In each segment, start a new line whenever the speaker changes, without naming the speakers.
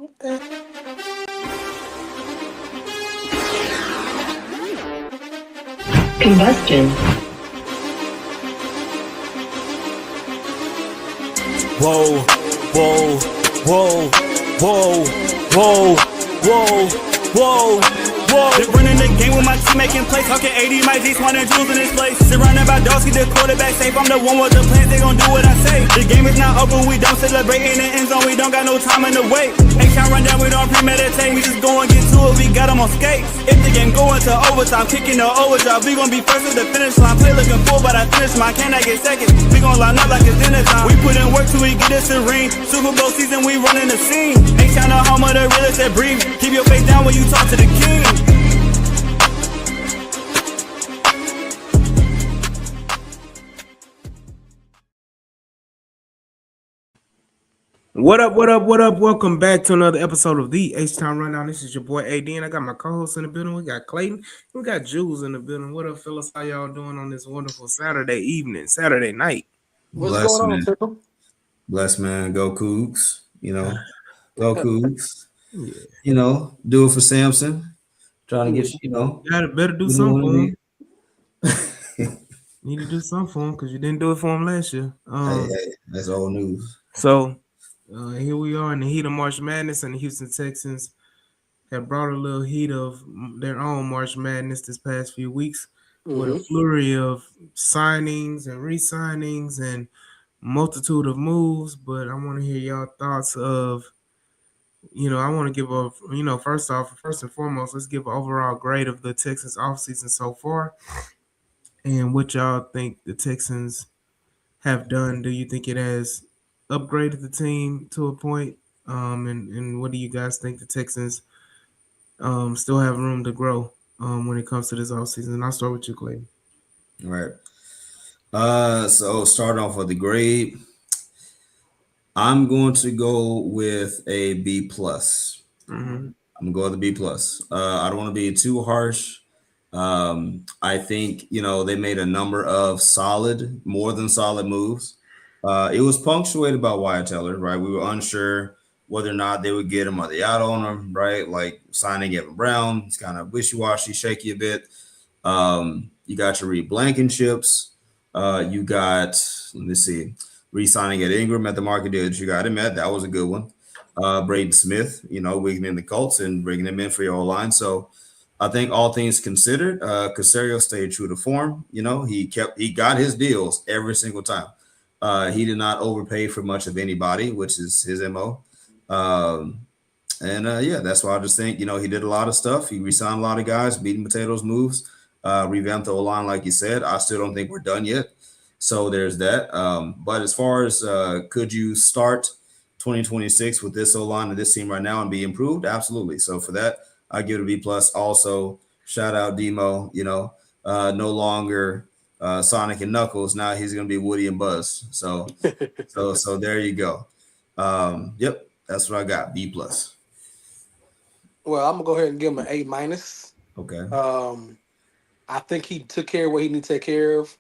Combustion.
Whoa, whoa, whoa, whoa, whoa, whoa, whoa, whoa. Just running the game with my team making plays. Talking 80, my G's, wanting jewels in this place. Surrounded by dogs, keep the quarterback safe. I'm the one with the plans, they gon' do what I say. The game is not over, we don't celebrate in the end zone. We don't got no time in the wait. Ain't trying run down, we don't premeditate. We just go and get to it, we got them on skates. If the game go into overtime, kicking the overdrive, we gon' be first at the finish line. Play looking full, but I finish mine. Can I get second? We gon' line up like it's dinner time. We put in work till we get us a ring. Super Bowl season, we running the scene. Ain't trying to home of the realest that breathe. Keep your face down when you talk to the king.
What up, what up, what up? Welcome back to another episode of the H-Town Rundown. This is your boy AD, and I got my co-host in the building. We got Clayton. We got Jules in the building. What up, fellas? How y'all doing on this wonderful Saturday evening, Saturday night?
What's going on, Triple?
Bless, man. Go Cougs. Go Cougs.
Yeah.
Do it for Samson. Trying to get,
You better do something for him. Need to do something for him because you didn't do it for him last year.
Hey, that's old news.
So here we are in the heat of March Madness, and the Houston Texans have brought a little heat of their own March Madness this past few weeks with a flurry of signings and re-signings and multitude of moves. But I want to hear y'all thoughts of, I want to give first and foremost, let's give an overall grade of the Texans offseason so far and what y'all think the Texans have done. Do you think it has upgraded the team to a point? And what do you guys think the Texans still have room to grow when it comes to this offseason? And I'll start with you, Clayton.
All right. So starting off with the grade, I'm going to go with a B plus. I'm gonna go with a B plus. I don't want to be too harsh. I think they made a number of more than solid moves. It was punctuated by Wyatt Teller, right? We were unsure whether or not they would get him or they out on him, right? Like signing Evan Brown, it's kind of wishy-washy, shaky a bit. You got your Reed Blankenships. You got, let me see, re-signing at Ingram at the market deal that you got him at. That was a good one. Braden Smith, weakening the Colts and bringing him in for your O-line. So I think all things considered, Caserio stayed true to form. He got his deals every single time. He did not overpay for much of anybody, which is his MO. That's why I just think, he did a lot of stuff. He re-signed a lot of guys, beating potatoes moves, revamped the O-line, like you said. I still don't think we're done yet. So there's that. But as far as could you start 2026 with this O-line and this team right now and be improved? Absolutely. So for that, I give it a B plus. Also, shout out Demo, no longer Sonic and Knuckles. Now he's going to be Woody and Buzz. So there you go. Yep. That's what I got. B plus.
Well, I'm gonna go ahead and give him an A minus.
Okay.
I think he took care of what he needed to take care of.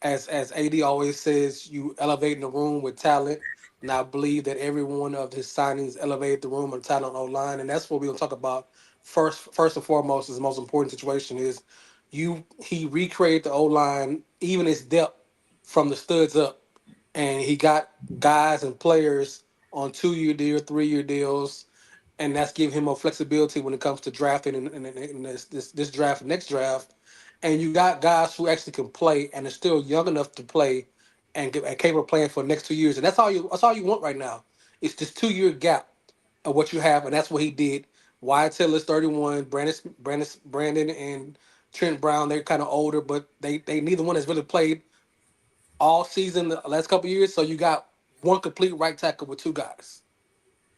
As AD always says, you elevate the room with talent. And I believe that every one of his signings elevated the room with talent on line. And that's what we're gonna talk about first and foremost. Is the most important situation is he recreated the O-line, even its depth from the studs up. And he got guys and players on 2-year deal, 3-year deals, and that's giving him more flexibility when it comes to drafting in this draft, next draft. And you got guys who actually can play and are still young enough to play and capable of playing for the next 2 years. And that's all you want right now. It's this 2-year gap of what you have, and that's what he did. Wyatt Taylor's 31, Brandon and Trent Brown, they're kind of older, but they neither one has really played all season the last couple of years. So you got one complete right tackle with two guys.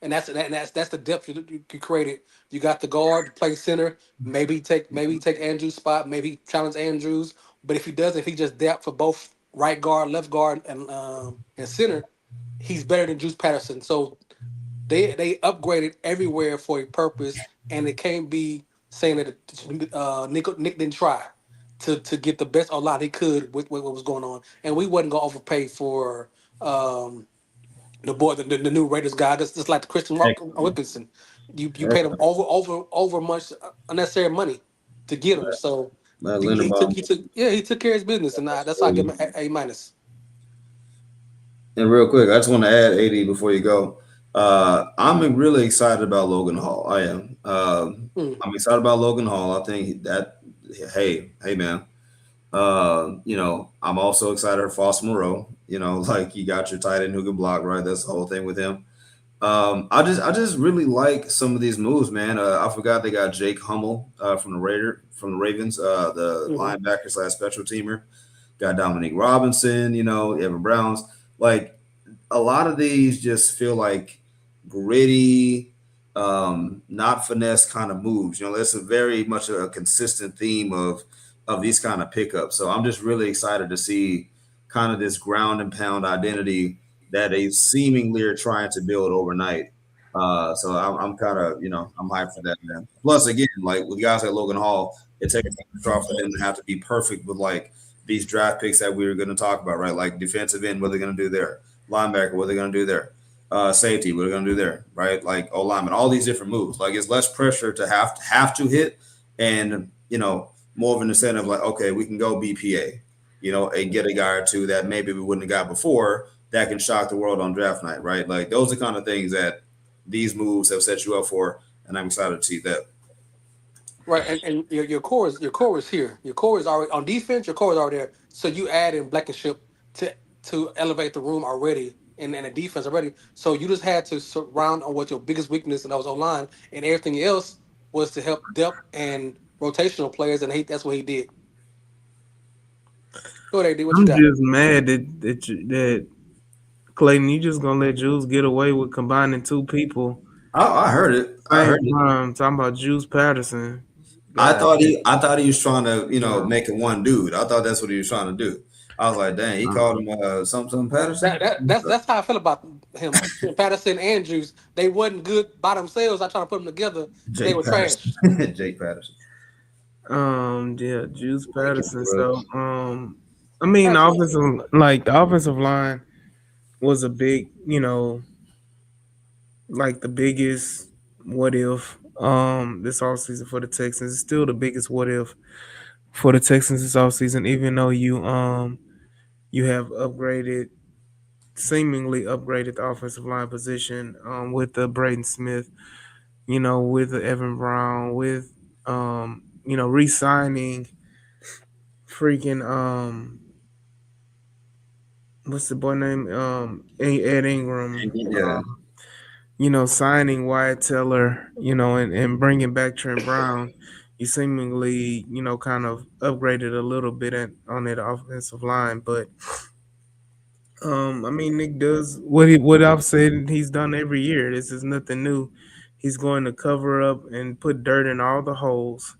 And that's the depth you created. You got the guard to play center. Maybe take Andrew's spot. Maybe challenge Andrews. But if he doesn't, if he just depth for both right guard, left guard, and center, he's better than Juice Patterson. So they upgraded everywhere for a purpose, and it can't be saying that Nick didn't try to get the best line he could with what was going on. And we wasn't gonna overpay for the boy, the new Raiders guy, just like the Christian
Excellent.
Wilkinson. You paid him
Excellent.
over much unnecessary money to get him. So
Linderbaum.
he took care of his business, and that's why I give him A minus.
And real quick, I just want to add, AD, before you go. I'm really excited about Logan Hall. I am.
Mm.
I'm excited about Logan Hall. I think that, hey, man. I'm also excited for Foster Moreau. Like you got your tight end who can block, right? That's the whole thing with him. I just really like some of these moves, man. I forgot they got Jake Hummel from the Ravens, the
Hmm.
linebacker slash special teamer. Got Dominique Robinson, Evan Browns. Like a lot of these just feel like gritty, not finesse kind of moves. There's a very much a consistent theme of these kind of pickups. So I'm just really excited to see kind of this ground and pound identity that they seemingly are trying to build overnight. So I'm kind of, I'm hyped for that, man. Plus, again, like with guys like Logan Hall, it takes extra for them to have to be perfect with like these draft picks that we were going to talk about, right? Like defensive end, what they're going to do there, linebacker, what they're going to do there, safety, what they're going to do there, right? Like O lineman, all these different moves. Like it's less pressure to have to hit, and more of an incentive. Like okay, we can go BPA, and get a guy or two that maybe we wouldn't have got before that can shock the world on draft night, right? Like those are kind of things that these moves have set you up for, and I'm excited to see that.
Right, and your core is here. Your core is already on defense. Your core is already there. So you add in Blankenship to elevate the room already and the defense already. So you just had to surround on what your biggest weakness, and that was online, and everything else was to help depth and rotational players, and that's what he did. Go ahead, AD. What you
I'm
got?
just mad that Clayton, you just gonna let Jules get away with combining two people
I heard it. I
same
heard it.
time talking about Jules Patterson.
I
God,
thought he was trying to,
no.
make it one dude. I thought that's what he was trying to do. I was like, dang, he called him something Patterson.
That's how I feel about him. Patterson and Juice, they wasn't good by themselves. I tried to put them together, and they
Jake
were
Patterson.
trash.
Jake Patterson.
Yeah, Juice
Thank you,
Patterson.
bro.
So, I mean,
Patterson,
the offensive line was a big, like the biggest what if this offseason for the Texans. It's still the biggest what if for the Texans this offseason, even though you have seemingly upgraded the offensive line position with the Braden Smith, with the Evan Brown, with re-signing freaking what's the boy name? Ed Ingram.
Yeah,
Signing Wyatt Teller, and bringing back Trent Brown. You seemingly, kind of upgraded a little bit on that offensive line, but I mean, Nick does what I've said he's done every year. This is nothing new. He's going to cover up and put dirt in all the holes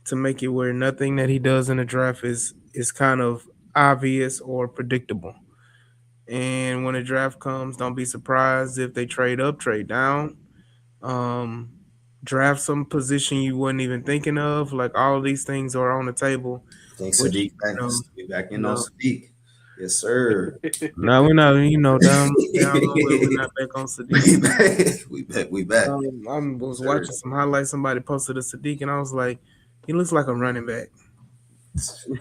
to make it where nothing that he does in the draft is kind of obvious or predictable. And when the draft comes, don't be surprised if they trade up, trade down, um, draft some position you wasn't even thinking of. Like all of these things are on the table,
I think
which
Sadiq back. We back
you
in on
know.
Sadiq. Yes, sir.
No, we're not. Down nowhere. We're not back on Sadiq.
we back. We back.
I
Yes,
was
sir.
watching some highlights. Somebody posted a Sadiq, and I was like, he looks like a running back.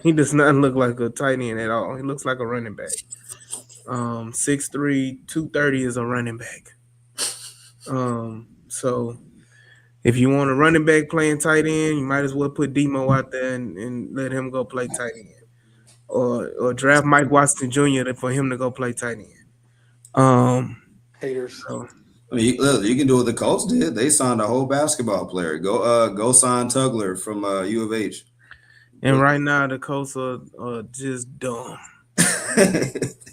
He does not look like a tight end at all. He looks like a running back. 6'3", 230 is a running back. So if you want a running back playing tight end, you might as well put Demo out there and let him go play tight end, or draft Mike Watson Jr. for him to go play tight end.
haters.
So
I mean, look, you can do what the Colts did. They signed a whole basketball player. Go sign Tugler from U of H.
and right now the Colts are just dumb,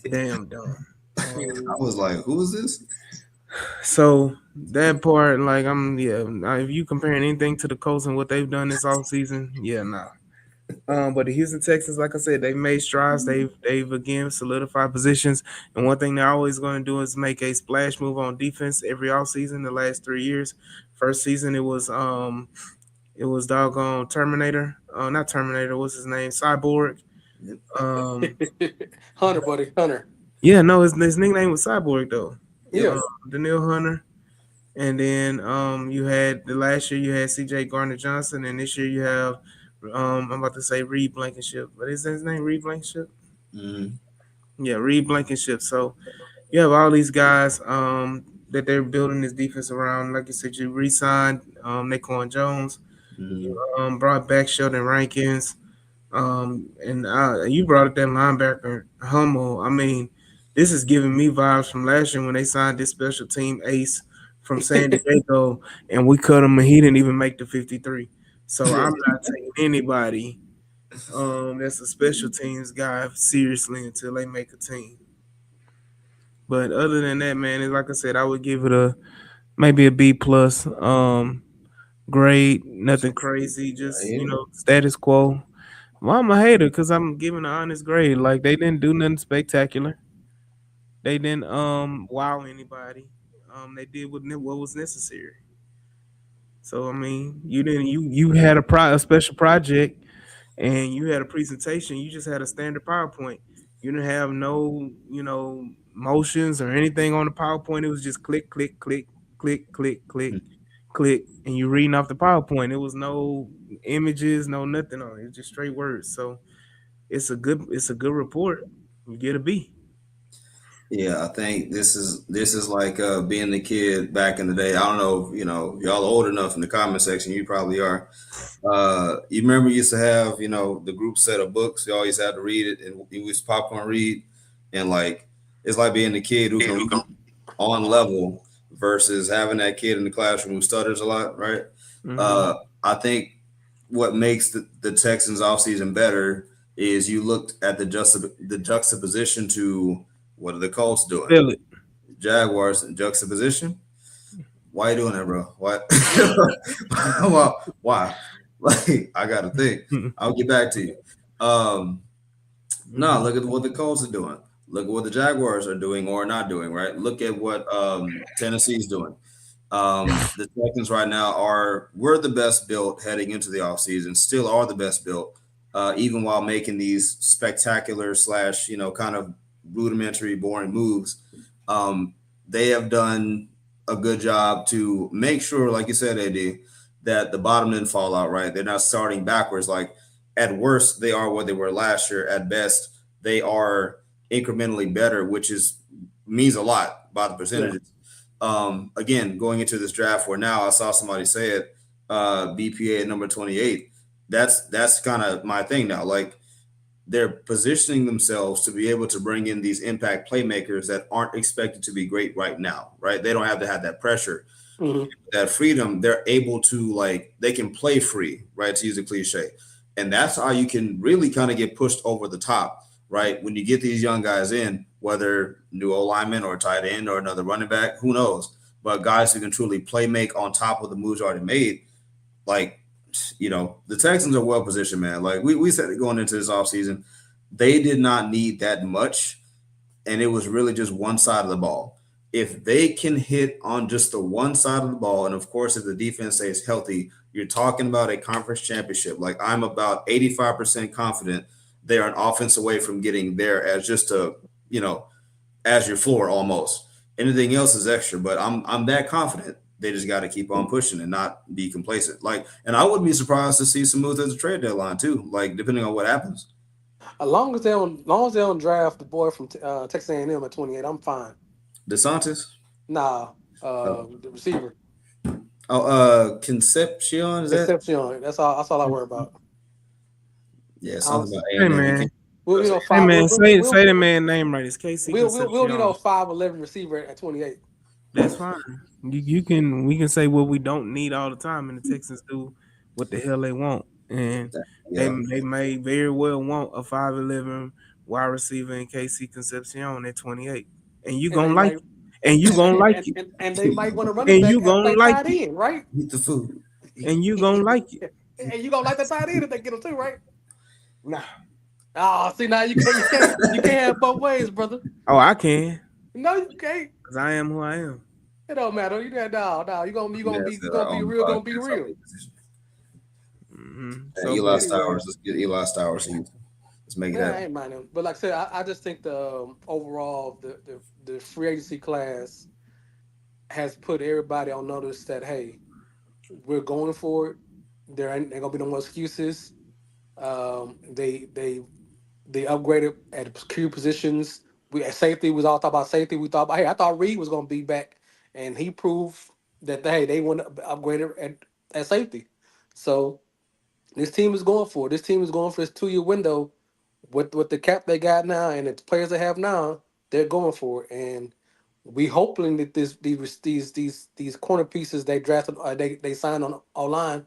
damn dumb.
I was like, who is this?
So that part, like now, if you comparing anything to the Colts and what they've done this all season, yeah, nah. But the Houston Texans, like I said, they've made strides. They've again solidified positions. And one thing they're always going to do is make a splash move on defense every offseason. The last 3 years, first season it was doggone Terminator. Not Terminator. What's his name? Cyborg. Um,
Hunter, buddy, Hunter.
yeah, no, his nickname was Cyborg though.
Yeah.
Daniil Hunter, and then you had the last year you had C.J. Gardner Johnson, and this year you have I'm about to say Reed Blankenship. What is his name? Reed Blankenship.
Mm-hmm.
Yeah, Reed Blankenship. So you have all these guys that they're building this defense around. Like you said, you re-signed Naquan Jones. You
Mm-hmm.
brought back Sheldon Rankins. And you brought up that linebacker Hummel. I mean, this is giving me vibes from last year when they signed this special team ace from San Diego, and we cut him, and he didn't even make the 53. So I'm not taking anybody that's a special teams guy seriously until they make a team. But other than that, man, it's like I said, I would give it a maybe a B plus grade. Nothing crazy, just status quo. Well, I'm a hater because I'm giving an honest grade. Like they didn't do nothing spectacular. They didn't wow anybody. They did what was necessary. So I mean, you had a special project and you had a presentation. You just had a standard PowerPoint. You didn't have no motions or anything on the PowerPoint. It was just click click click click click click click, and you reading off the PowerPoint. It was no images, no nothing on it. It was just straight words. So it's a good report. You get a B.
Yeah, I think this is like being the kid back in the day. I don't know, y'all are old enough in the comment section. You probably are. You remember you used to have, the group set of books. You always had to read it, and you used to popcorn read, and like it's like being the kid who can read on level versus having that kid in the classroom who stutters a lot, right?
Mm-hmm.
I think what makes the Texans offseason better is you looked at the juxtaposition to what are the Colts doing?
Feel it.
Jaguars in juxtaposition. Why you doing that, bro? Why? Why? Why? Like I gotta think. I'll get back to you. No, look at what the Colts are doing. Look at what the Jaguars are doing or not doing. Right. Look at what Tennessee's doing. The Texans right now we're the best built heading into the offseason, still are the best built, even while making these spectacular slash, kind of rudimentary, boring moves. They have done a good job to make sure, like you said, AD, that the bottom didn't fall out, right? They're not starting backwards. Like at worst, they are what they were last year. At best, they are incrementally better, which means a lot by the percentages. Again, going into this draft where now I saw somebody say it, BPA at number 28. That's kind of my thing now. Like they're positioning themselves to be able to bring in these impact playmakers that aren't expected to be great right now, right? They don't have to have that pressure, that freedom. They're able to they can play free, right? To use a cliche. And that's how you can really kind of get pushed over the top, right? When you get these young guys in, whether new O lineman or tight end or another running back, who knows? But guys who can truly play make on top of the moves already made, like, the Texans are well positioned, man. Like we said it going into this offseason, they did not need that much. And it was really just one side of the ball. If they can hit on just the one side of the ball, and of course, if the defense stays healthy, you're talking about a conference championship. Like I'm about 85% confident they're an offense away from getting there as just as your floor almost. Anything else is extra, but I'm that confident. They just got to keep on pushing and not be complacent. And I wouldn't be surprised to see some moves at the trade deadline too. Like depending on what happens.
As long as they don't draft the boy from Texas A&M at 28, I'm fine.
DeSantis.
Nah, the receiver
Concepcion is that?
Concepcion. That's all I worry about.
Yeah,
I don't,
something about
Hey
A&M.
man,
we'll
hey
five.
man,
We'll
say the man name right. It's KC
we'll need
Concepcion.
5'11" receiver at 28.
That's fine. We can say what we don't need all the time, and the Texans do what the hell they want, and they
Yeah.
they may very well want a 5'11" wide receiver in KC Concepcion at 28, and you
And
gonna
they
like
might
it, and you gonna like
and,
it,
and, and they might want to running
and
back
you
at
gonna
play
like
tight
it,
end, right?
Eat the food.
and you gonna like it.
And you gonna like the tight end if they get him too, right?
Nah.
Oh, see now you can't have both ways, brother.
Oh, I can,
No, you can't.
cause I am who I am.
It don't matter. You that no. You gonna you
Yeah,
gonna be
so
you gonna be
on the
real. Gonna be
podcast, I'll
real.
make a decision.
So,
Eli
but
Stowers. Let's get Eli Stowers. Let's make it
Yeah, I
happen.
ain't mind him. But like I said, I just think the overall the free agency class has put everybody on notice that hey, we're going for it. There ain't gonna be no more excuses. They upgraded at key positions. We at safety was all talk about safety. We thought, hey, I thought Reed was gonna be back, and he proved that hey they want to upgrade it at safety. So this team is going for it. This team is going for this 2 year window with the cap they got now and the players they have now. They're going for it, and we hoping that these corner pieces they drafted they signed on line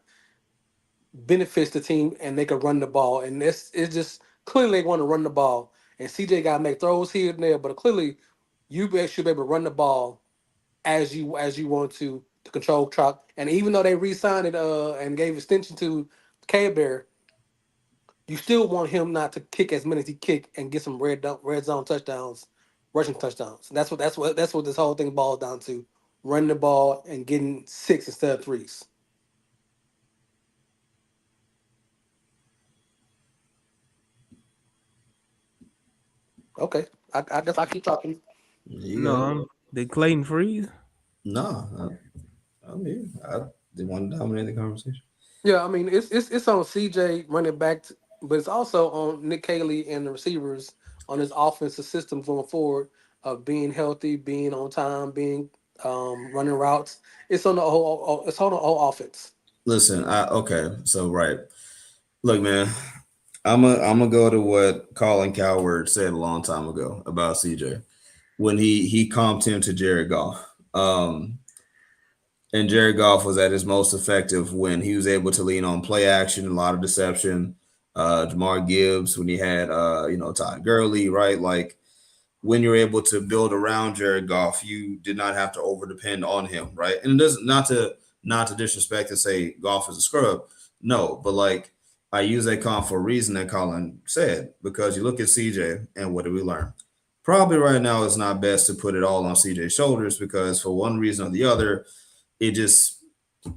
benefits the team and they can run the ball. And it's just clearly they want to run the ball. And CJ got to make throws here and there, but clearly should be able to run the ball as you want to control clock. And even though they re-signed it and gave extension to K Bear, you still want him not to kick as many as he kick and get some red zone touchdowns, rushing touchdowns. That's what this whole thing boils down to: running the ball and getting six instead of threes. Okay, I guess I keep talking.
You
No,
got it.
did Clayton freeze?
No, I'm here. I didn't want to dominate the conversation.
Yeah, I mean it's on CJ running back, but it's also on Nick Haley and the receivers on his offensive system going forward of being healthy, being on time, being running routes. It's on the whole offense.
Listen, okay, so right. Look, man, I'm gonna go to what Colin Cowherd said a long time ago about CJ when he comped him to Jared Goff. And Jared Goff was at his most effective when he was able to lean on play action, a lot of deception. Jamar Gibbs when he had Todd Gurley, right? Like when you're able to build around Jared Goff, you did not have to over depend on him, right? And it doesn't not to disrespect and say Goff is a scrub, no, but like I use that comp for a reason that Colin said because you look at CJ and what did we learn? Probably right now it's not best to put it all on CJ's shoulders because for one reason or the other, it just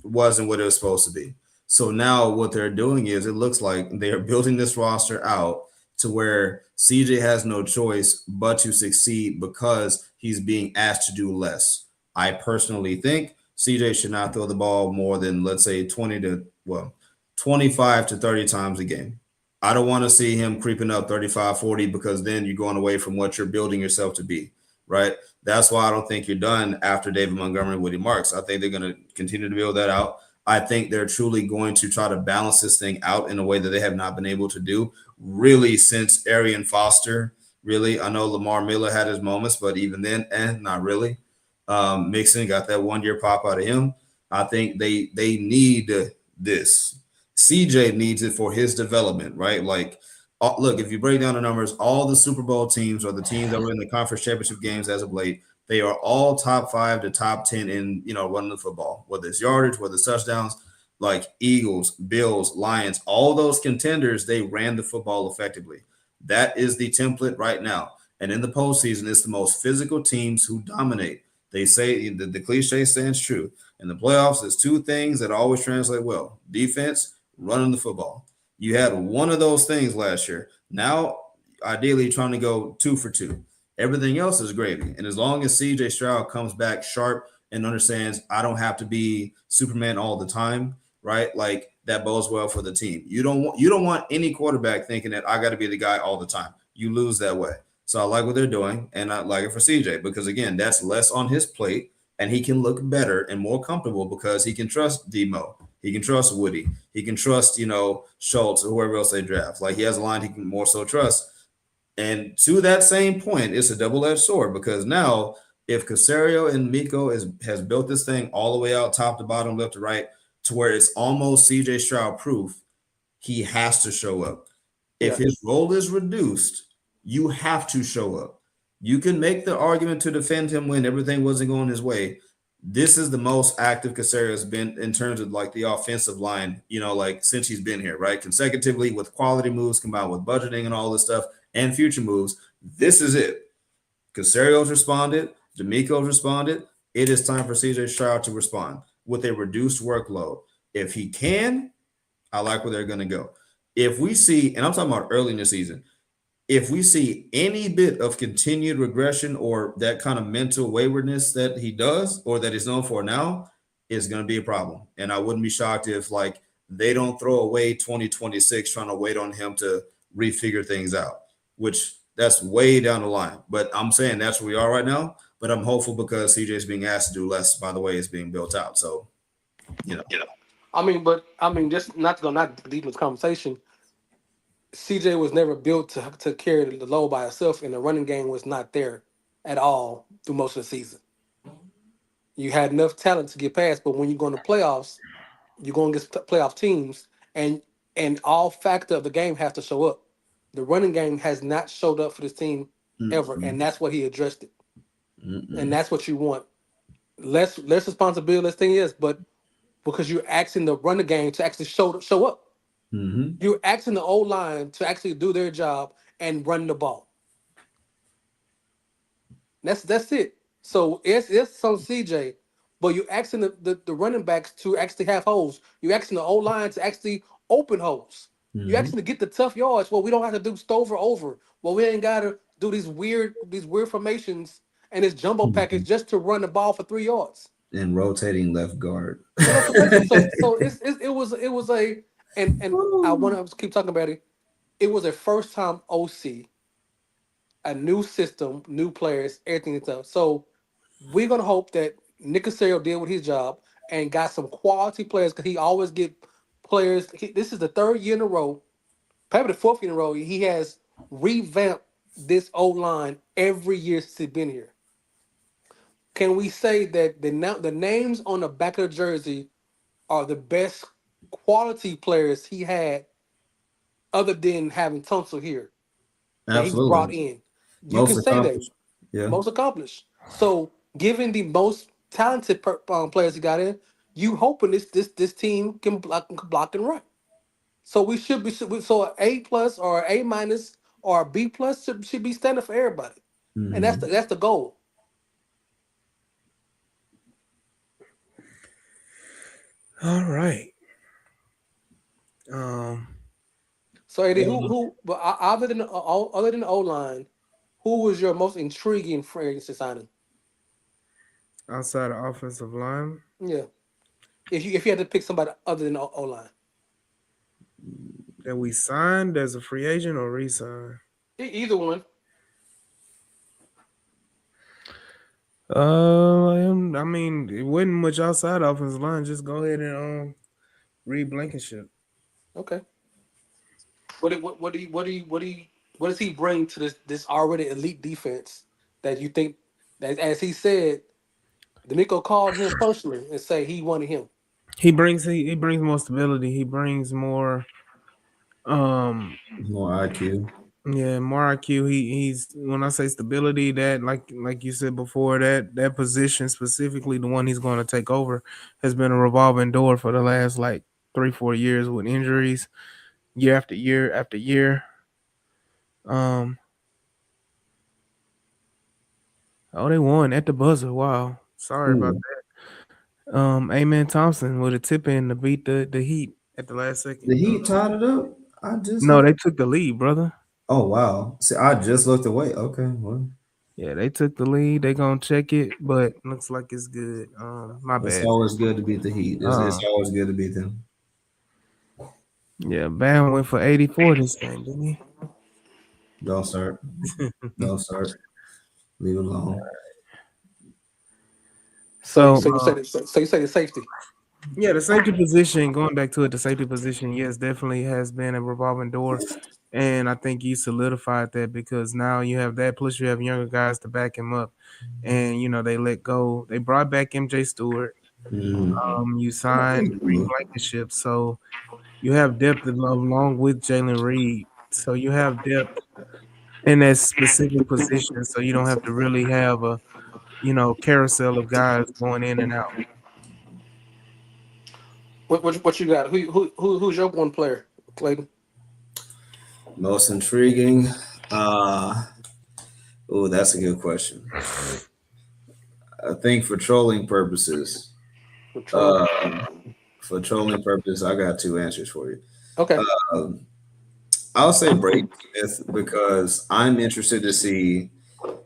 wasn't what it was supposed to be. So now what they're doing is it looks like they are building this roster out to where CJ has no choice but to succeed because he's being asked to do less. I personally think CJ should not throw the ball more than let's say 25 to 30 times a game. I don't want to see him creeping up 35, 40 because then you're going away from what you're building yourself to be, right? That's why I don't think you're done after David Montgomery and Woody Marks. I think they're going to continue to build that out. I think they're truly going to try to balance this thing out in a way that they have not been able to do really since Arian Foster. Really, I know Lamar Miller had his moments, but even then, not really. Mixon got that 1 year pop out of him. I think they need this. CJ needs it for his development, right? Like, look, if you break down the numbers, all the Super Bowl teams or the teams that were in the conference championship games as of late, they are all top 5 to top 10 in running the football, whether it's yardage, whether it's touchdowns. Like Eagles, Bills, Lions, all those contenders, they ran the football effectively. That is the template right now. And in the postseason, it's the most physical teams who dominate. They say the cliche stands true. In the playoffs, there's two things that always translate well: defense, running the football. You had one of those things last year. Now, ideally, trying to go 2 for 2. Everything else is gravy. And as long as CJ Stroud comes back sharp and understands I don't have to be Superman all the time, right? Like that bodes well for the team. You don't want any quarterback thinking that I got to be the guy all the time. You lose that way. So I like what they're doing, and I like it for CJ because again, that's less on his plate, and he can look better and more comfortable because he can trust Demo. He can trust Woody. He can trust, Schultz or whoever else they draft. Like he has a line he can more so trust. And to that same point, it's a double-edged sword because now if Casario and Miko has built this thing all the way out, top to bottom, left to right, to where it's almost CJ Stroud proof, he has to show up. If his role is reduced, you have to show up. You can make the argument to defend him when everything wasn't going his way. This is the most active Casario has been in terms of like the offensive line, like since he's been here, right? Consecutively with quality moves combined with budgeting and all this stuff and future moves. This is it. Casario's responded. D'Amico's responded. It is time for CJ Stroud to respond with a reduced workload. If he can, I like where they're going to go. If we see, and I'm talking about early in the season, if we see any bit of continued regression or that kind of mental waywardness that he does or that he's known for now, is going to be a problem. And I wouldn't be shocked if like they don't throw away 2026 trying to wait on him to refigure things out, which that's way down the line. But I'm saying that's where we are right now. But I'm hopeful because CJ is being asked to do less by the way it's being built out. So, you know.
Just not to go not deep in this conversation. CJ was never built to carry the load by itself, and the running game was not there at all through most of the season. You had enough talent to get past, but when you go into playoffs, you're going against playoff teams, and all factor of the game has to show up. The running game has not showed up for this team ever,
Mm-mm.
and that's what he addressed it. And
Mm-mm.
that's what you want. Less responsibility, less thing is, but because you're asking the running game to actually show up.
Mm-hmm.
You're asking the old line to actually do their job and run the ball. That's it. So it's some CJ, but you're asking the running backs to actually have holes. You're asking the old line to actually open holes. You're
Mm-hmm.
asking to get the tough yards. Well, we don't have to do stover over. Well, we ain't gotta do these weird formations and this jumbo package just to run the ball for 3 yards.
And rotating left guard.
Precisely. So it was a and I want to keep talking about it. It was a first time OC, a new system, new players, everything is up. So we're gonna hope that Nick Casario did with his job and got some quality players because he always get players. This is the third year in a row, probably the fourth year in a row. He has revamped this O line every year since he's been here. Can we say that the names on the back of the jersey are the best quality players he had, other than having Tunsil here that he's brought
Absolutely.
in? You
Most
can say that
accomplished. Yeah.
most accomplished. So, given the most talented players he got in, you hoping this team can block and run. So we should be so an A plus or A minus or a B plus should be standard for everybody, and that's
Mm-hmm.
the goal.
All right. Um,
So Eddie, who but other than the O line, who was your most intriguing free agency signing?
outside of offensive line,
Yeah, if you had to pick somebody other than O line,
that we signed as a free agent or re-signed.
either one.
I mean, it wasn't much outside offensive line. Just go ahead and read Blankenship.
Okay. What does he bring to this already elite defense that you think that, as he said, D'Amico called him personally and say he wanted him?
He brings more stability. He brings more um
More IQ.
yeah, more IQ. He's when I say stability, that like you said before, that position specifically, the one he's going to take over, has been a revolving door for the last like 3-4 years with injuries, year after year after year. Um, oh, they won at the buzzer. Wow, sorry about
Ooh,
that. Amen Thompson with a tip in to beat the Heat at the last second.
the Heat tied it up. I just
No,
looked.
they took the lead, brother.
Oh wow. See, I just looked away. Okay, well,
Yeah, they took the lead. They gonna check it, but looks like it's good. My
it's
bad.
always good to beat the Heat. It's always good to beat them.
Yeah, Bam went for 84 this game, didn't he?
Don't start. Don't start. Leave it alone.
So
So
so you say the safety.
yeah, the safety position, going back to it, the safety position, yes, definitely has been a revolving door. And I think you solidified that because now you have that, plus you have younger guys to back him up. And they let go. They brought back MJ Stewart.
Mhm.
You signed Reed Blankenship. So you have depth along with Jalen Reed. So you have depth in that specific position. So you don't have to really have a carousel of guys going in and out.
What you got? Who's your one player, Clayton?
Most intriguing. Uh oh, that's a good question. I think for trolling purposes,
Patrol.
uh, I got two answers for you.
Okay.
Um, I'll say Brady Smith because I'm interested to see.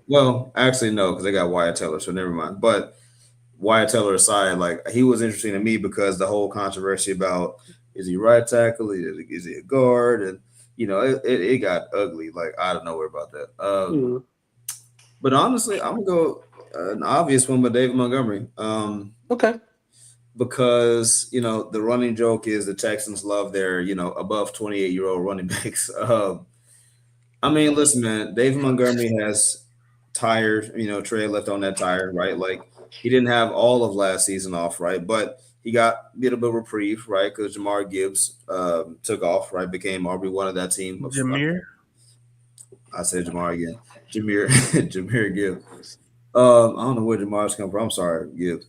Well, actually, no, because they got Wyatt Teller, so never mind. But Wyatt Teller aside, like he was interesting to me because the whole controversy about is he right tackle, is he a guard, and it got ugly like out of nowhere about that.
Mm.
But honestly, I'm gonna go an obvious one, but David Montgomery.
Okay.
Because the running joke is the Texans love their above 28-year-old running backs. I mean, listen, man, David Montgomery has tires, tread left on that tire, right? Like he didn't have all of last season off, right? But he got a bit of a reprieve, right? Because Jamar Gibbs took off, right? Became RB1 of that team.
Jameer.
I said Jamar again. Jameer, Jameer Gibbs. I don't know where Jamar's come from. I'm sorry, Gibbs.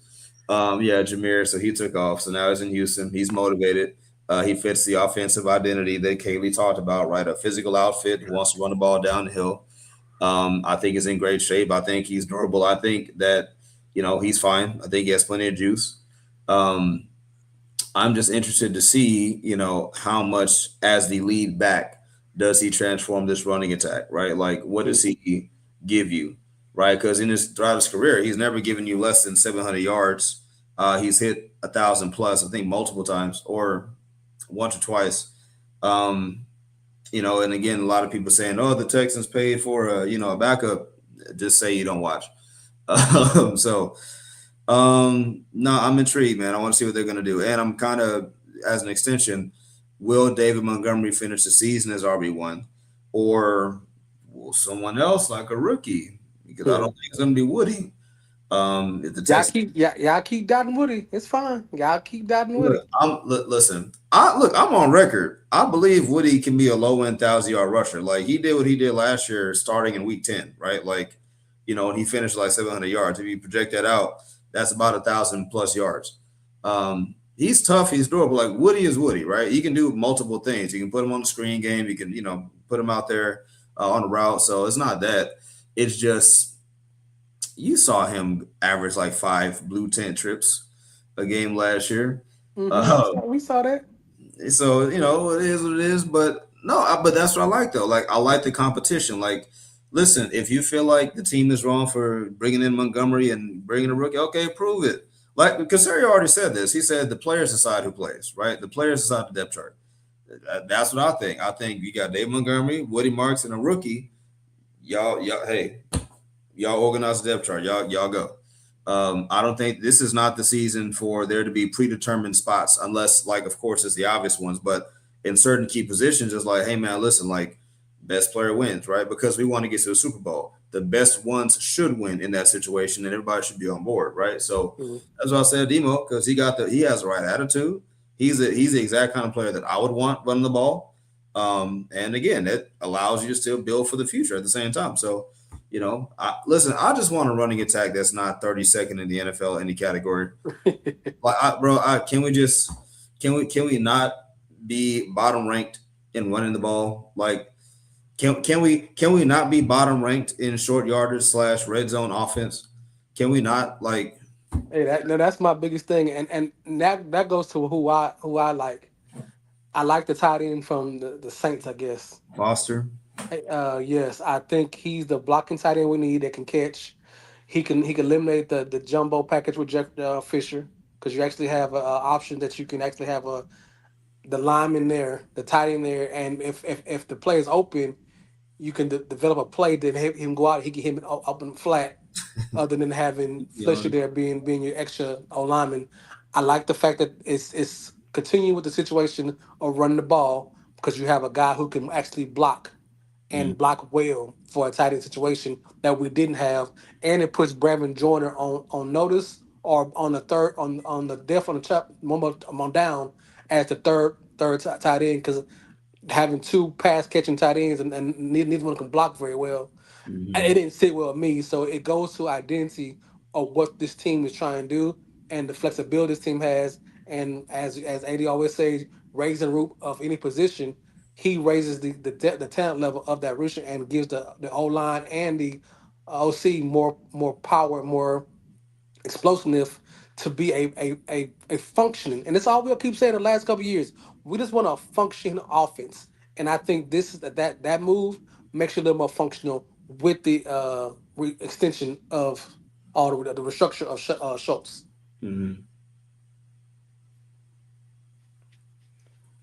Yeah, Jameer. So he took off. So now he's in Houston. He's motivated. He fits the offensive identity that Kaylee talked about, right? A physical outfit who wants to run the ball down the hill. I think he's in great shape. I think he's durable. I think that, he's fine. I think he has plenty of juice. Um, I'm just interested to see, how much as the lead back does he transform this running attack, right? Like, what does he give you, right? Because throughout his career, he's never given you less than 700 yards. He's hit 1,000 plus, I think, multiple times or once or twice. Um, and again, a lot of people saying, "Oh, the Texans paid for a backup." Just say you don't watch. So no, I'm intrigued, man. I want to see what they're going to do. And I'm kind of, as an extension, will David Montgomery finish the season as RB1 or will someone else like a rookie? Because I don't think it's going to be Woody. If the
Y'all
Texans
keep y'all keep dotting Woody. It's fine. Y'all keep dotting Woody.
listen, I'm on record. I believe Woody can be a low end 1,000 yard rusher. Like he did what he did last year, starting in week 10, right? Like, and he finished like 700 yards. If you project that out, that's about 1,000 plus yards. He's tough. He's durable. Like Woody is Woody, right? He can do multiple things. You can put him on the screen game. You can, put him out there on the route. So it's not that. It's just you saw him average like 5 blue tent trips a game last year.
We saw that.
So it is what it is. But no, but that's what I like though. Like I like the competition. Like, listen, if you feel like the team is wrong for bringing in Montgomery and bringing a rookie, okay, prove it. Like because Casario already said this. He said the players decide who plays, right? The players decide the depth chart. That's what I think. I think you got Dave Montgomery, Woody Marks, and a rookie. Hey, y'all organize the depth chart. Y'all go. I don't think this is not the season for there to be predetermined spots, unless, like, of course, it's the obvious ones. But in certain key positions, it's like, hey, man, listen, like, best player wins, right? Because we want to get to the Super Bowl. The best ones should win in that situation, and everybody should be on board, right? So that's what I said, Demo, because he has the right attitude. He's the exact kind of player that I would want running the ball. And again, it allows you to still build for the future at the same time. So listen, I just want a running attack that's not 32nd in the NFL any category. Like, can we not be bottom ranked in running the ball? Like, can we not be bottom ranked in short yardage / red zone offense? Can we not like?
Hey, that's my biggest thing, and that goes to who I like. I like the tight end from the Saints, I guess.
Foster?
Yes, I think he's the blocking tight end we need that can catch. He can eliminate the jumbo package with Jeff Fisher because you actually have an option that you can actually have the lineman there, the tight end there, and if the play is open, you can develop a play that have him go out. He can hit it up and flat, other than having Fletcher there being your extra O lineman. I like the fact that it's continuing with the situation of running the ball because you have a guy who can actually block and block well for a tight end situation that we didn't have, and it puts Brevin Joyner on notice or on the third on the depth on the top one more on down as the third tight end because having two pass catching tight ends and neither one can block very well. It didn't sit well with me. So it goes to identity of what this team is trying to do and the flexibility this team has. And as AD always says, raise the root of any position. He raises the talent level of that position and gives the O line and the OC more power, more explosiveness to be a functioning. And it's all we'll keep saying the last couple of years. We just want a functioning offense. And I think this is that move makes you a little more functional with the extension of all the restructure of Schultz.
Mhm.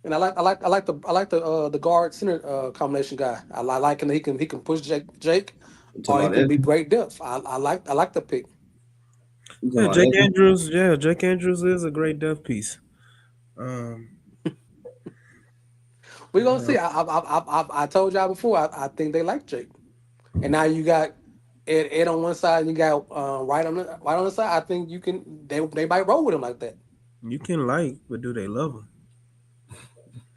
And I like the guard center combination guy. I like him. He can push Jake,
You talking
or he
about
can be
Edge?
great depth. I like the pick.
You talking
Yeah,
about Edge?
Jake Andrews is a great depth piece. Um,
We're
you
gonna see.
know,
I told y'all before. I think they like Jake, and now you got Ed on one side, and you got right on the side. I think you can. They might roll with him like that.
you can like, but do they love him?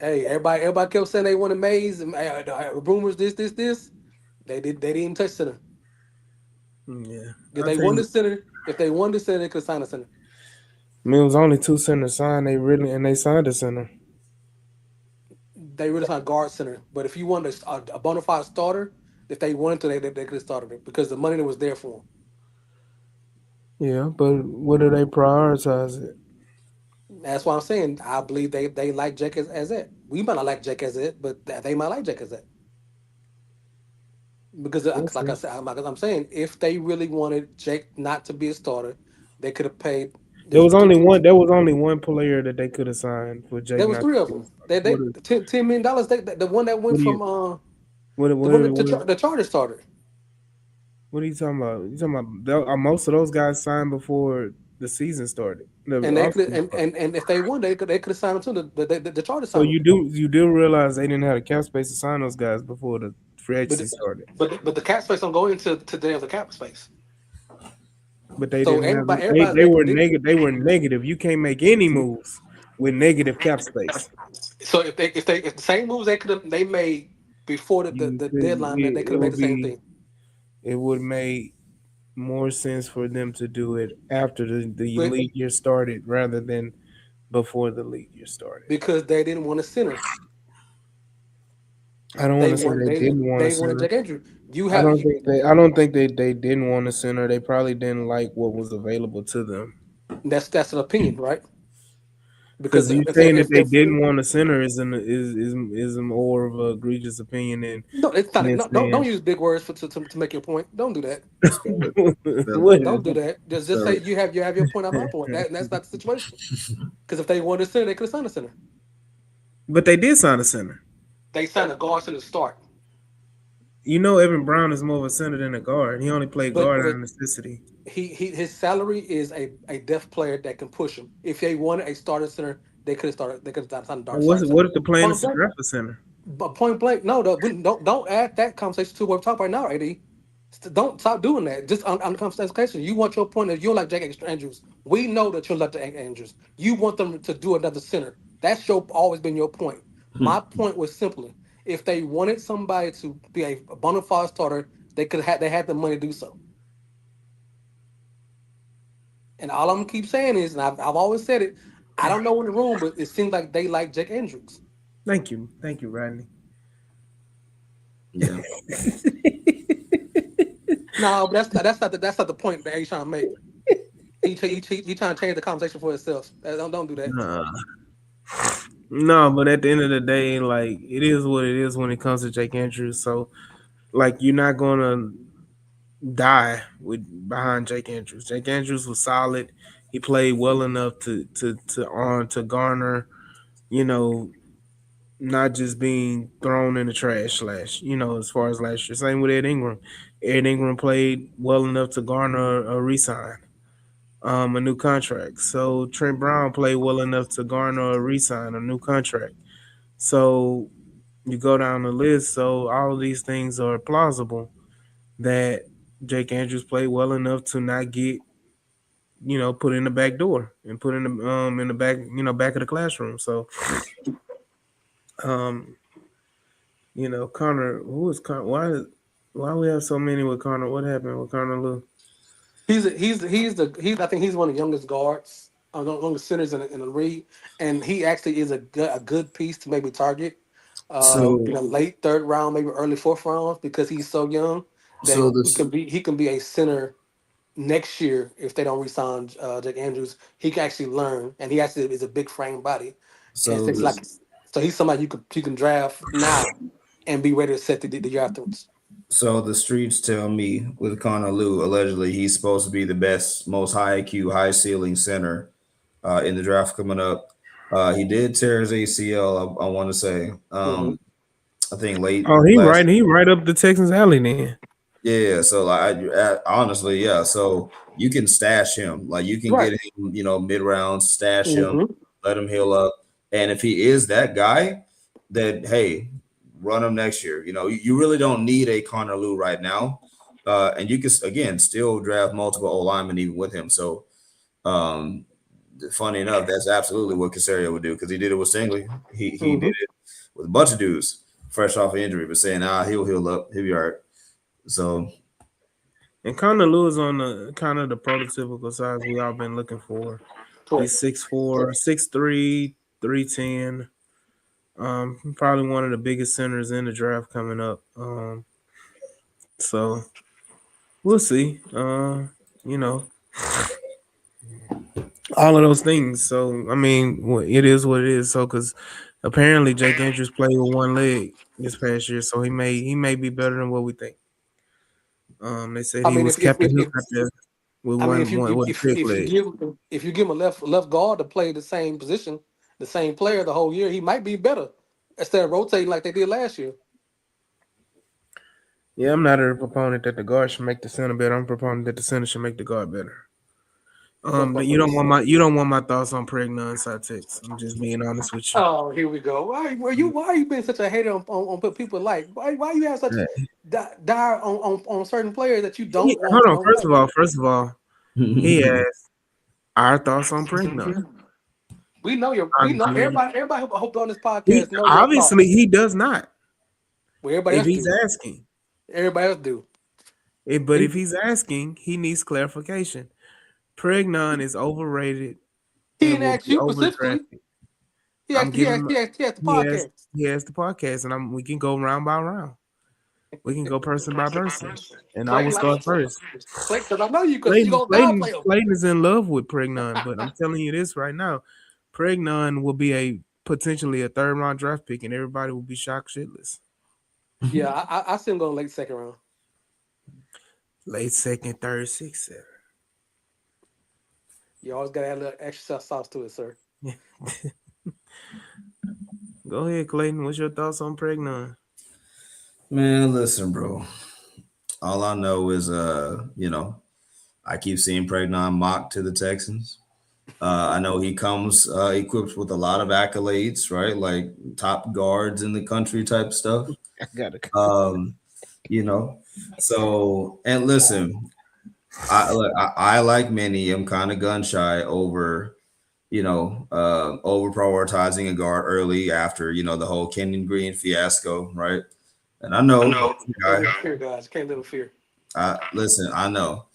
Hey, everybody kept saying they wanted Mays and rumors this. They didn't even touch center.
Yeah,
If
I
they
think.
wanted center, they could sign a center.
I mean, it was only two centers signed. They signed a center.
They really signed guard center. But if you wanted a bona fide starter, if they wanted to, they could have started it because the money that was there for them.
Yeah, but what do they prioritize it?
That's why I'm saying I believe they like Jake as it. We might not like Jake as it, but they might like Jake as it because
We'll
like I
see.
said, I'm saying if they really wanted Jake not to be a starter, they could have paid.
There
There's
was
two.
only one. There was only one player that they could have signed for Jake
There was
not to
three of
be a
them.
starter.
They $10 million. The one that
What
went
do you
from the one that
what,
the Chargers started.
what are you talking about? You talking about most of those guys signed before the season started. The
And they could
offseason started.
and if they won, they could have signed him too. The Chargers
So
signed him.
you do realize they didn't have the cap space to sign those guys before the free
But
agency started.
but the cap space don't go into today of the cap space.
But they
So
didn't have
everybody
they
everybody
were
they,
negative. They were negative. You can't make any moves with negative cap space.
so if the same moves they made before
You
the
could
deadline, that they could
it
have made
would
the same
be
thing
it would make more sense for them to do it after the
but
league year started rather than before the league year started.
because they didn't want a center.
I don't want
They
to say
want
they didn't want a
they wanted
center.
Jack Andrew. You have you,
I don't think they didn't want a center. They probably didn't like what was available to them.
that's an opinion, right? Because
Because you
if
saying that they
if
didn't want a center is more of a egregious opinion than
no, it's not.
than
No, don't
saying
use big words to make your point. Don't do that.
Spell it. Spell it.
what is
Don't do that. Just
Spell
say
it.
you have your point. I'm my point. That's not the situation. Because if they wanted a center, they could have signed a center.
but they did sign a center.
They signed a guard center to start.
You know Evan Brown is more of a center than a guard. He only played guard out
But
of necessity.
his salary is a depth player that can push him. If they wanted a starting center, they could have started. They could have signed a dark
What's
starting center.
what if the plan is
Point
to
blank.
draft a center?
But point blank, no, don't add that conversation to what we're talking right now, Ad. Don't stop doing that. Just on the conversation, you want your point of you don't like Jake Andrews. We know that you don't like Jake Andrews. You want them to do another center. That's your always been your point. My point was simply if they wanted somebody to be a bona fide starter, they had the money to do so. And all I'm gonna keep saying is, and I've always said it, I don't know in the room, but it seems like they like Jake Andrews.
Thank you, Rodney.
Yeah.
No, but that's not the point that he's trying to make. He trying to change the conversation for himself. Don't do that.
Nah. No, but at the end of the day, like it is what it is when it comes to Jake Andrews. So, like, you're not gonna die with behind Jake Andrews. Jake Andrews was solid. He played well enough to garner, you know, not just being thrown in the trash slash, as far as last year. Same with Ed Ingram. Ed Ingram played well enough to garner a resign, a new contract. So Trent Brown played well enough to garner a resign, a new contract. So you go down the list. So all of these things are plausible that Jake Andrews played well enough to not get, put in the back door and put in the back, back of the classroom. So um Connor, who is Connor? Why we have so many with Connor? What happened with Connor Lou?
He's I think he's one of the youngest guards, youngest centers in the league, and he actually is a good piece to maybe target, in
So
the late third round, maybe early fourth round, because he's so young that
So
he
this.
can be a center next year if they don't resign Jake Andrews. He can actually learn, and he actually is a big frame body, and
So
since
this.
So he's somebody you can draft now and be ready to set the year afterwards.
So the streets tell me with Connor Lew, allegedly he's supposed to be the best, most high IQ, high ceiling center in the draft coming up. He did tear his ACL. I want to say,
Mm-hmm.
I think late
Oh, he
last.
right. He right up the Texans alley then.
Yeah. So honestly, yeah. So you can stash him. Like you can
Right.
get him, mid round, stash him,
Mm-hmm.
let him heal up, and if he is that guy, then hey, run him next year. You really don't need a Connor Lew right now, and you can again still draft multiple O linemen even with him. So, um, funny enough, that's absolutely what Casario would do because he did it with Stingley. He
Mm-hmm.
did it with a bunch of dudes fresh off an injury, but saying he'll heal up, he'll be all right. So
And Connor Lewis on the kind of the prototypical size we all been looking for.
Correct.
He's 6'4", 6'3", 310. Probably one of the biggest centers in the draft coming up. So we'll see. All of those things. So I mean, it is what it is. So because apparently Jake Andrews played with one leg this past year, so he may be better than what we think. They said
I
he
mean,
was Captain Hook out there with
I mean,
one with a pig leg.
if you give him a left guard to play the same position, the same player the whole year, he might be better instead of rotating like they did last year.
Yeah, I'm not a proponent that the guard should make the center better. I'm a proponent that the center should make the guard better. But you don't want my thoughts on Pregnon Text. I'm just being honest with you.
Oh, here we go. Why are you being such a hater on people like? Why you have such dire on certain players that you don't want?
Hold on. First of all, he asked our thoughts on Pregnon.
We know everybody who hope on this podcast know your
Obviously,
thoughts.
he does not.
Well, everybody
If
else
he's
do.
asking,
Everybody else do.
but if he's asking, he needs clarification. Pregnon is overrated
He
and
didn't
will
ask
be
you specifically.
overdrafted.
He
I'm
asked, he
giving.
asked, he asked the
He has
podcast.
he has the podcast, and we can go round by round. We can go person by person, and I will start first.
Because I know you, because you gonna downplay him.
Clayton is in love with Pregnon, but I'm telling you this right now: Pregnon will be potentially a third round draft pick, and everybody will be shocked shitless.
Yeah, I see him going late second round.
Late second, third, sixth, seven.
You always gotta add a little extra sauce to it, sir.
Go ahead, Clayton. What's your thoughts on Pregnon?
man, listen, bro. All I know is I keep seeing Pregnon mocked to the Texans. I know he comes equipped with a lot of accolades, right? Like top guards in the country type stuff.
I gotta.
So and listen, I like many. I'm kind of gun shy over, over prioritizing a guard early after the whole Kenyon Green fiasco, right? And I know,
Fear, guys. Can't live with fear.
listen, I know.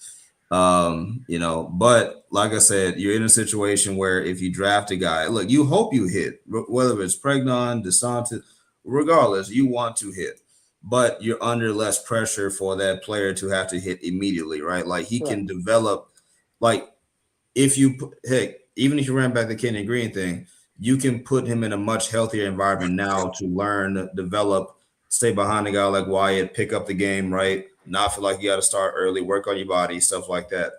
But like I said, you're in a situation where if you draft a guy, look, you hope you hit, whether it's Pregnon, DeSantis, regardless, you want to hit, but you're under less pressure for that player to have to hit immediately, right? Like he can develop, like if you, heck, even if you ran back the Kenyon Green thing, you can put him in a much healthier environment now to learn, develop, stay behind a guy like Wyatt, pick up the game, right? Not feel like you got to start early, work on your body, stuff like that.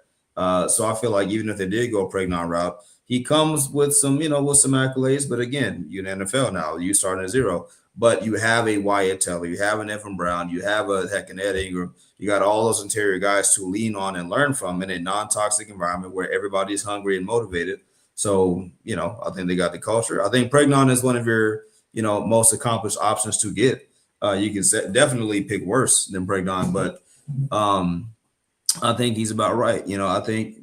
So I feel like even if they did go Pregnon route, he comes with some, with some accolades. But again, you're in the NFL now, you starting at zero. But you have a Wyatt Teller, you have an Evan Brown, you have an Ed Ingram, you got all those interior guys to lean on and learn from in a non-toxic environment where everybody's hungry and motivated. So, I think they got the culture. I think Pregnon is one of your, most accomplished options to get. You can definitely pick worse than Pregnon, but I think he's about right. I think,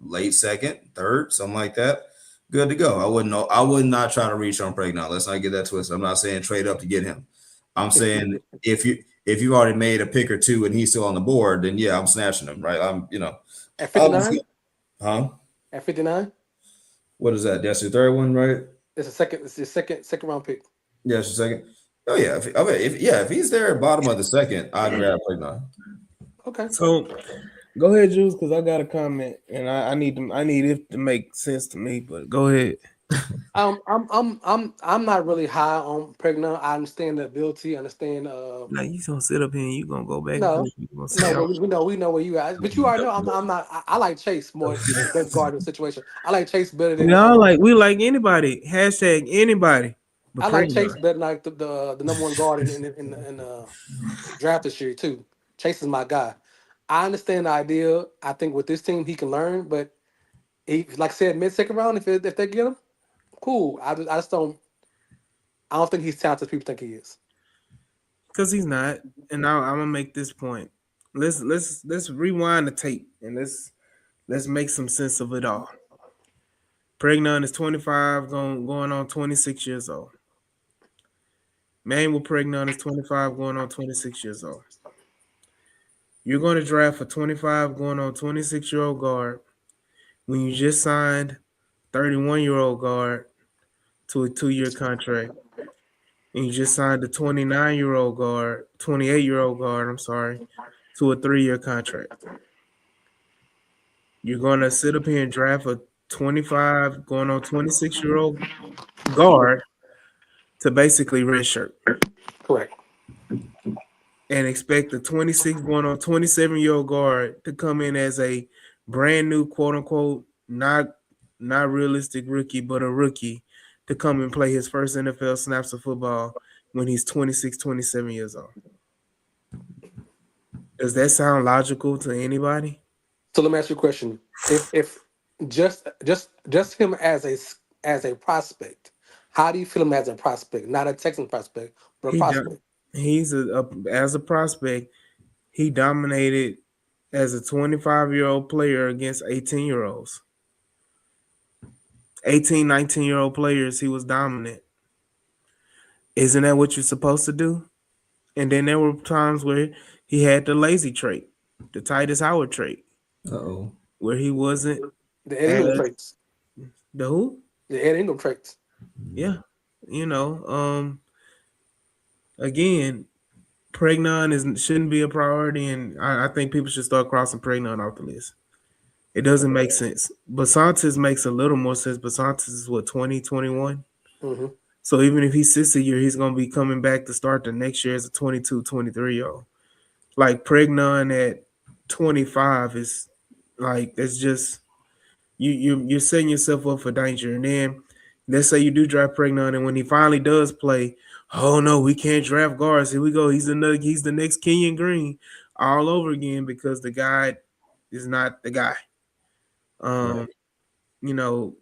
late second, third, something like that. Good to go. I would not try to reach on Pregnon. Let's not get that twisted. I'm not saying trade up to get him. I'm saying if you've already made a pick or two and he's still on the board, then yeah, I'm snatching him, right?
At 59?
Huh?
At 59?
What is that? That's your third one, right?
It's your second round pick.
Yeah, it's your second. Oh yeah, if he's there at bottom of the second, I'd grab Pregnon.
Okay.
So go ahead, Jules, because I got a comment and I need it to make sense to me. But go ahead.
I'm not really high on pregnant. I understand the ability. I understand.
Like you gonna sit up here and you gonna go back and
No,
forth. You gonna say,
no, but
"Oh,
we know where you at. But you already know I'm not. I like Chase more as the best guard in the situation. I like Chase better
we
than
all like we like anybody." Hashtag anybody, but
I like Chase
pregnant.
better than like the number one guard in draft this year too. Chase is my guy. I understand the idea. I think with this team he can learn, but he like I said mid second round if they get him, cool. I just don't. I don't think he's talented as people think he is.
Because he's not. And now I'm gonna make this point. Let's rewind the tape and let's make some sense of it all. Pregnon is 25, going on 26 years old. Manuel Pregnon is 25, going on 26 years old. You're going to draft a 25, going on 26-year-old guard when you just signed 31-year-old guard to a 2-year contract, and you just signed a 29-year-old guard, 28-year-old guard, I'm sorry, to a 3-year contract. You're going to sit up here and draft a 25, going on 26-year-old guard to basically redshirt
Correct.
and expect the 26 going on 27-year-old guard to come in as a brand new quote unquote not realistic rookie, but a rookie to come and play his first NFL snaps of football when he's 26, 27 years old. Does that sound logical to anybody?
So let me ask you a question. If just him as a prospect, how do you feel him as a prospect? Not a Texan prospect, but a
He do-
prospect.
he's as a prospect, he dominated as a 25-year-old player against 18-year-olds. 18, 19-year-old players, he was dominant. Isn't that what you're supposed to do? And then there were times where he had the lazy trait, the Titus Howard trait,
Uh-oh.
where he wasn't
The Ed Ingram
as
traits.
the who?
The Ed Ingram traits.
Yeah. You know, again, Pregnon is shouldn't be a priority, and I think people should start crossing Pregnon off the list. It doesn't make sense. Basantis makes a little more sense. Basantis is what, 20, 21?
Hmm.
So even if he sits a year, he's going to be coming back to start the next year as a 22, 23-year-old. Like Pregnon at 25 is like, that's just, you're setting yourself up for danger. And then let's say you do draft Pregnon, and when he finally does play, oh no, we can't draft guards. Here we go. He's the next Kenyon Green all over again because the guy is not the guy.
Right.
Um, you know,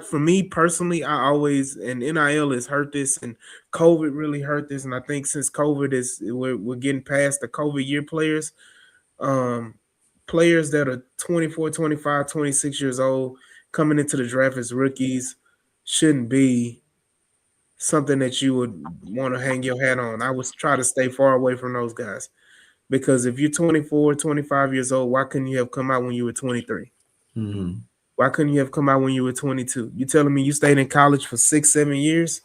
for me personally, I always and NIL has hurt this, and COVID really hurt this. And I think since COVID we're getting past the COVID year players, um, players that are 24, 25, 26 years old coming into the draft as rookies shouldn't be something that you would want to hang your hat on. I would try to stay far away from those guys because if you're 24, 25 years old, why couldn't you have come out when you were 23?
Mm-hmm.
Why couldn't you have come out when you were 22? You telling me you stayed in college for 6, 7 years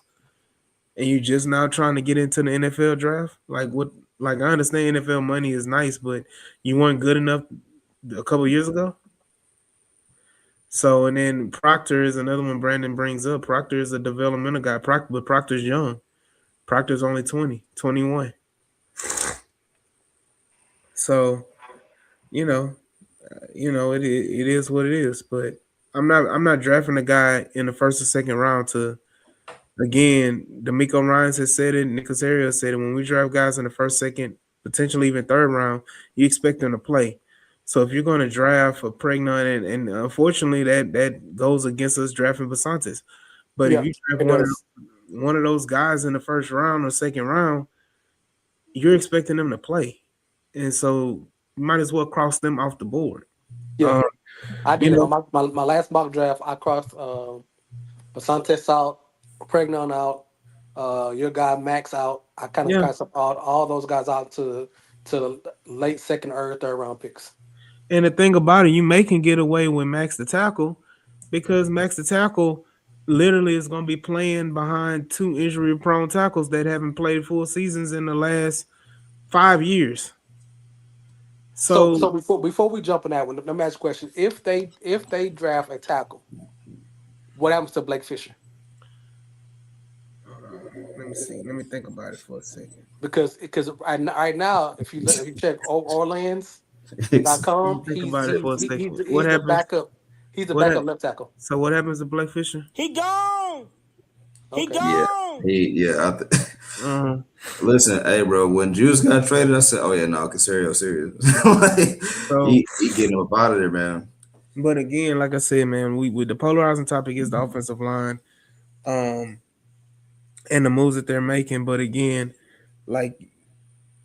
and you just now trying to get into the NFL draft? Like what? Like I understand NFL money is nice, but you weren't good enough a couple years ago. So and then Proctor is another one Brandon brings up. Proctor is a developmental guy, but Proctor's young. Proctor's only 20, 21. So you know, it is what it is. But I'm not drafting a guy in the first or second round to. Again, D'Amico Ryans has said it. Nick Casario said it. When we draft guys in the first, second, potentially even third round, you expect them to play. So if you're going to draft a Pregnon, and unfortunately that goes against us drafting Basantis. But if
Yeah,
you draft
it does.
one of those guys in the first round or second round, you're expecting them to play, and so you might as well cross them off the board.
Yeah,
Uh,
I
you
did it
know,
on my last mock draft. I crossed Asante out, Pregnon out, your guy Max out. I kind of
yeah.
crossed up all those guys out to the late second or third round picks.
And the thing about it, you may can get away with Max the tackle because Max the tackle literally is going to be playing behind two injury prone tackles that haven't played full seasons in the last 5 years.
So
So
before we jump on that one, let me ask you a question. If they draft a tackle, What happens to Blake Fisher?
Hold on. Let me see. Let me think about it for a second.
Because right now, if you check
It's-
Let
Orleans.com,
me think about it for a second. What
he's the
happens?
backup. He's the
What
backup
hap-
left tackle.
So what happens to Blake Fisher?
He gone. He
Okay.
yeah,
gone.
yeah.
Uh,
Listen, hey, bro. When Juice got traded, I said, "Oh yeah, no, Casario serious. Like,
so,
he getting him up out of there, man."
but again, like I said, man, we with the polarizing topic is the offensive line, um, and the moves that they're making. But again, like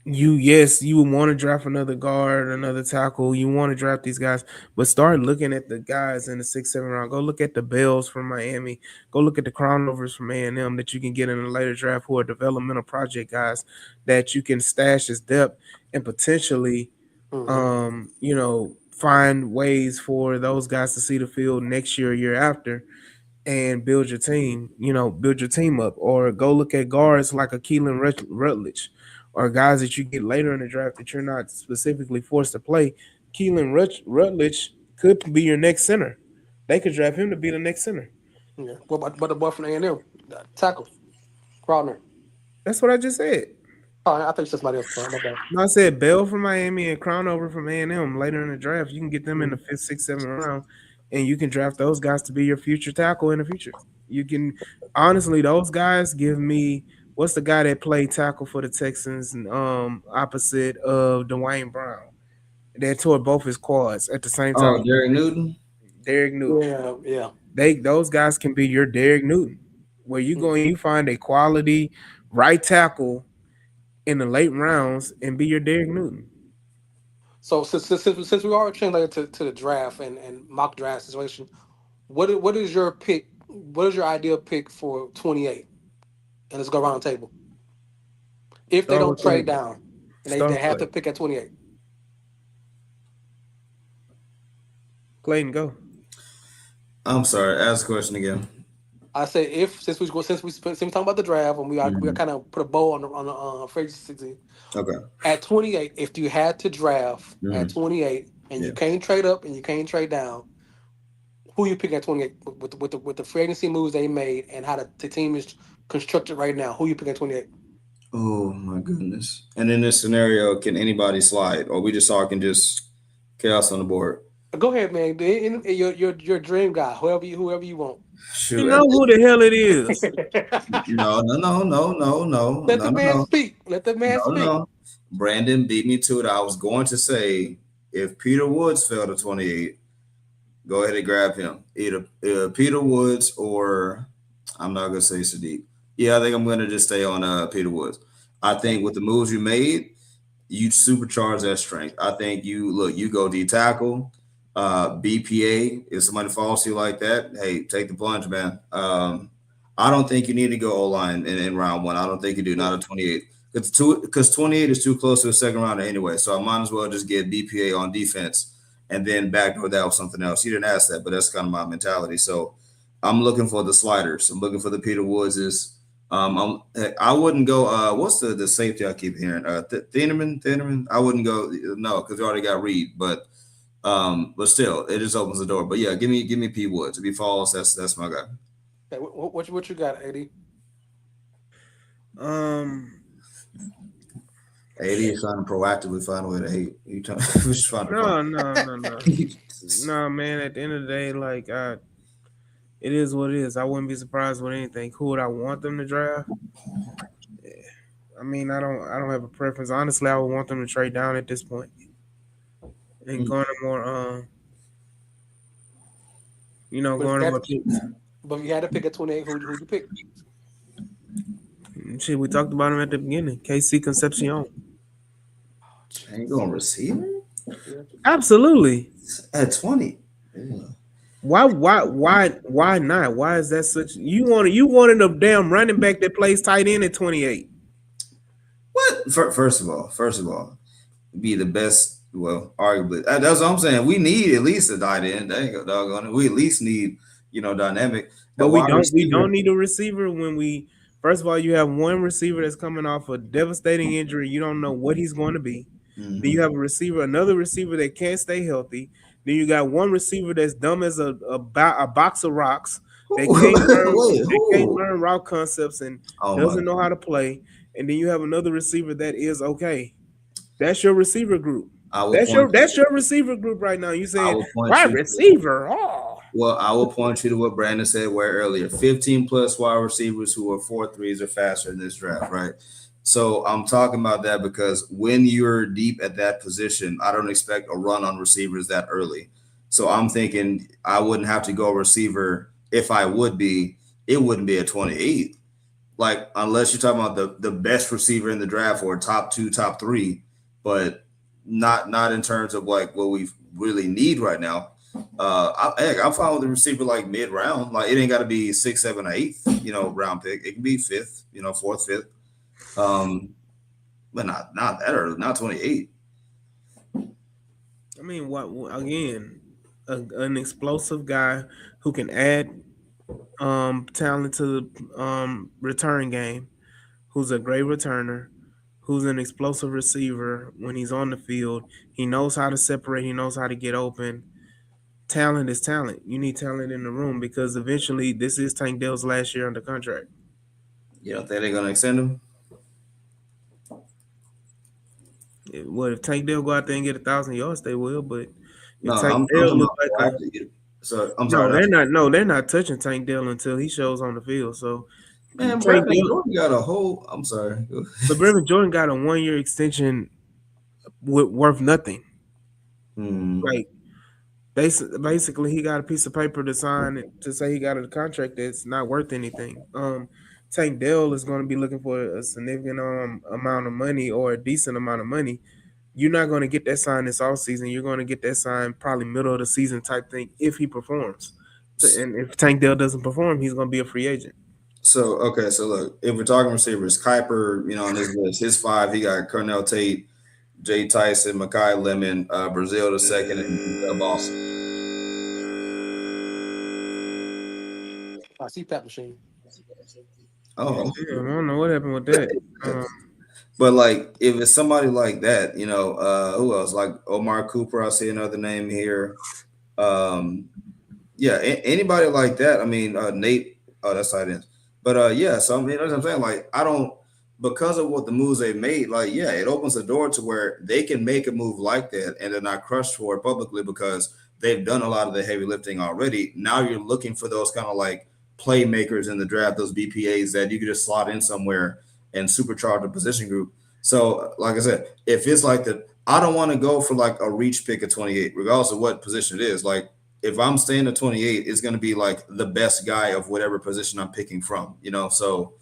yes, you would want to draft another guard, another tackle. You want to draft these guys, but start looking at the guys in the 6, 7 round. Go look at the Bells from Miami. Go look at the Crownovers from A&M that you can get in a later draft, who are developmental project guys that you can stash as depth and potentially,
Hmm.
find ways for those guys to see the field next year, year after, and build your team, build your team up, or go look at guards like a Keelan Rutledge, or guys that you get later in the draft that you're not specifically forced to play. Rutledge could be your next center. They could draft him to be the next center.
Yeah. What the boy from A&M tackle Crowder?
That's what I just said.
Oh, I think it's somebody else. My bad.
No, I said Bell from Miami and Crownover from A&M later in the draft. You can get them in the
Mhm.
fifth, sixth, seventh round, and you can draft those guys to be your future tackle in the future. You can honestly, those guys give me what's the guy that played tackle for the Texans, opposite of Dwayne Brown, that tore both his quads at the same
Oh,
time.
Derek Newton.
Derek Newton.
Yeah, yeah.
Those guys can be your Derek Newton, where you go
Mm.
and you find a quality right tackle in the late rounds and be your Derek Newton.
So since we are translated to the draft and mock draft situation, what is your pick? What is your ideal pick for 28? And let's go around the table. If they
Start
don't
with
trade
Clayton.
down and they
Start
have
with
to pick at 28.
Clayton, go.
I'm sorry. Ask the question again.
I say if since we talking about the draft and we are
Mhm.
kind of put a bow on the free agency
Okay.
at 28. If you had to draft at
Mhm.
28 and you
Yeah.
can't trade up and you can't trade down, who you pick at 28 with the free agency moves they made and how the team is constructed right now? Who you pick at 28?
Oh my goodness. And in this scenario, can anybody slide, or we just all can just chaos on the board?
Go ahead, man. Your dream guy, whoever you want.
You
Shoot.
know who the hell it is.
No, no, no, no, no, no,
Let the
no, no,
man
no,
speak. Let the man
no,
speak.
no. Brandon beat me to it. I was going to say if Peter Woods fell to 28, go ahead and grab him. Either Peter Woods or I'm not gonna say Sadiq. Yeah, I think I'm gonna just stay on Peter Woods. I think with the moves you made, you supercharge that strength. I think you go D tackle, BPA. If somebody falls to you like that, hey, take the plunge, man. I don't think you need to go O line in round one. I don't think you do. Not
Mm.
at 28. Because 28 is too close to a second rounder anyway. So I might as well just get BPA on defense and then backdoor that with something else. You didn't ask that, but that's kind of my mentality. So I'm looking for the sliders. I'm looking for the Peter Woodses. I wouldn't go. What's the safety I keep hearing? Thieneman. I wouldn't go. No, because we already got Reed. But still, it just opens the door. But yeah, give me P Woods. If he falls, that's my guy.
Okay, what you got, AD?
Um,
80 is trying to proactively find a way to hate. You trying just trying to find.
no. No, man, at the end of the day, like it is what it is. I wouldn't be surprised with anything. Who would I want them to draft? I mean, I don't have a preference. Honestly, I would want them to trade down at this point and garner more
But if you
garner
had
more
to,
picks.
but if you had to pick at 28, who you pick?
Shit, we talked about him at the beginning. KC Concepcion.
Ain't going receiver
Yeah.
Absolutely.
at 20. Yeah.
Why not? Why is that such you wanted a damn running back that plays tight end at 28?
What? First of all, be the best. Well, arguably, that's what I'm saying. We need at least a tight end. There you go, doggone it. We at least need dynamic. A
But we
wide
don't we
receiver.
don't need a receiver when we first of all you have one receiver that's coming off a devastating injury. You don't know what he's going to be. Then you
Mhm.
have another receiver that can't stay healthy. Then you got one receiver that's dumb as a box of rocks. They can't learn.
Wait,
They can't
who?
learn route concepts and
Oh my
doesn't know how to play. And then you have another receiver that is okay. That's your receiver group.
I will
That's
point
your
you.
that's your receiver group right now. You
I
saying
will point
wide
you.
receiver? Oh,
Well, I will point you to what Brandon said where earlier. 15 plus wide receivers who are 4.3s or faster in this draft, right? So I'm talking about that because when you're deep at that position, I don't expect a run on receivers that early. So I'm thinking I wouldn't have to go receiver. If I would be, it wouldn't be a 28. Like unless you're talking about the best receiver in the draft or top two, top three, but not in terms of like what we really need right now. I'm fine with the receiver like mid round. Like it ain't got to be 6, 7, or 8th, round pick. It can be 5th, 4th, 5th. But not that early, not 28.
I mean, what again? An explosive guy who can add talent to the return game, who's a great returner, who's an explosive receiver when he's on the field. He knows how to separate, he knows how to get open. Talent is talent. You need talent in the room because eventually this is Tank Dell's last year under contract.
You don't think they're gonna extend him?
What if Tank Dell go out there and get 1,000 yards? They will, but if
No,
Tank
I'm
Dell
talking
look
about
like a
proactive. So I'm
no,
sorry.
they're not. No, they're not touching Tank Dell until he shows on the field. So
Man,
Tank
Brandon
Dell,
Jordan got a whole. I'm sorry.
but Brevin Jordan got a 1-year extension worth nothing.
Hmm.
Like basically, he got a piece of paper to sign to say he got a contract that's not worth anything. Tank Dell is going to be looking for a significant amount of money or a decent amount of money. You're not going to get that sign this offseason. You're going to get that sign probably middle of the season type thing if he performs. And if Tank Dell doesn't perform, he's going to be a free agent.
So okay, so look, if we're talking receivers, Kuiper, on this list, his 5, he got Cornell Tate, Jay Tyson, Makai Lemon, Brazil the second, and Boston.
My CPAP machine.
Oh,
Yeah, I don't know what happened with that.
but like if it's somebody like that, who else? Like Omar Cooper, I see another name here. Yeah, anybody like that. I mean, Nate. Oh, that's tight ends. But yeah. So I mean, that's what I'm saying. Like, I don't because of what the moves they made. Like, yeah, it opens the door to where they can make a move like that and they're not crushed for it publicly because they've done a lot of the heavy lifting already. Now you're looking for those kind of like playmakers in the draft, those BPAs that you could just slot in somewhere and supercharge the position group. So, like I said, if it's like that, I don't want to go for like a reach pick at 28, regardless of what position it is. Like, if I'm staying at 28, it's going to be like the best guy of whatever position I'm picking from, So,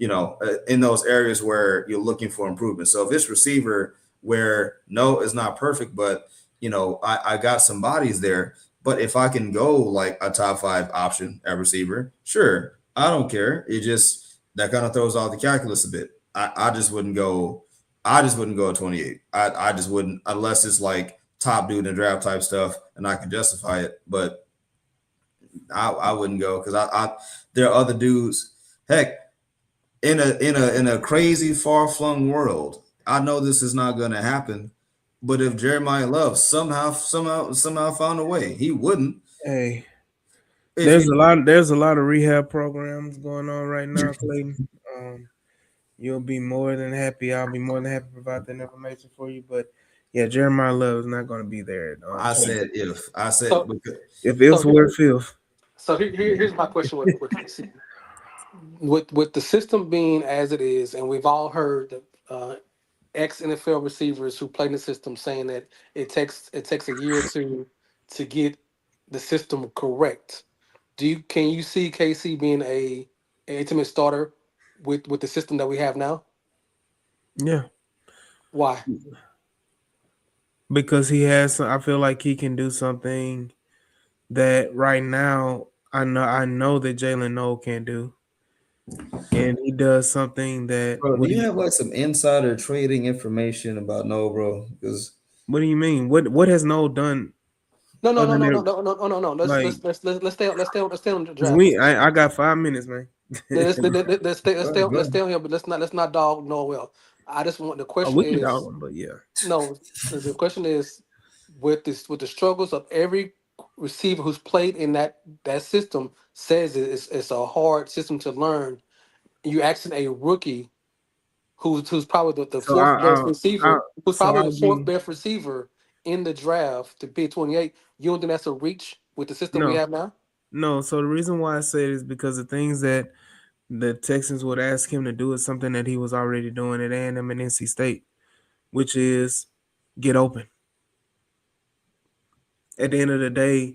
in those areas where you're looking for improvement. So if it's receiver where no, it's not perfect, but, I got some bodies there. But if I can go like a top 5 option at receiver, sure, I don't care. It just that kind of throws off the calculus a bit. I just wouldn't go. I just wouldn't go at 28. I just wouldn't unless it's like top dude in draft type stuff and I can justify it. But I wouldn't go because I there are other dudes. Heck, in a crazy far flung world, I know this is not going to happen. But if Jeremiah Love somehow found a way, he wouldn't.
Hey,
If
there's
he,
a lot of rehab programs going on right now, Clayton. You'll be more than happy. I'll be more than happy to provide that information for you. But yeah, Jeremiah Love is not going to be there.
I said if I said
So,
because,
if
so,
it's word fifth,
here's my question with KC. With the system being as it is, and we've all heard the ex NFL receivers who play in the system saying that it takes a year or two to get the system correct. Can you see KC being an intimate starter with the system that we have now?
yeah,
Why?
because he has. I feel like he can do something that right now I know that Jalen Noel can't do, and he does something that.
bro, do you have like some insider trading information about no, bro? Because
What do you mean? What has Noel done
No, no,
other
no, no, no,
than
no, no, no, no, no. Let's
like?
let's let's let's let's stay on the
Cause
draft.
I got 5 minutes, man.
Let's stay on here, but let's not dog Noah well. I just want the
Oh,
question
we can dog
is
him, but yeah.
no. The question is with the struggles of every receiver who's played in that system says it's a hard system to learn. You asking a rookie who's probably the
So
fourth best
I
receiver, who's
so
probably
I'll
the fourth
be
best receiver in the draft to pick 28. You don't think that's a reach with the system we
no,
have now?
no. So the reason why I say it is because the things that the Texans would ask him to do is something that he was already doing at A&M and NC State, which is get open. At the end of the day,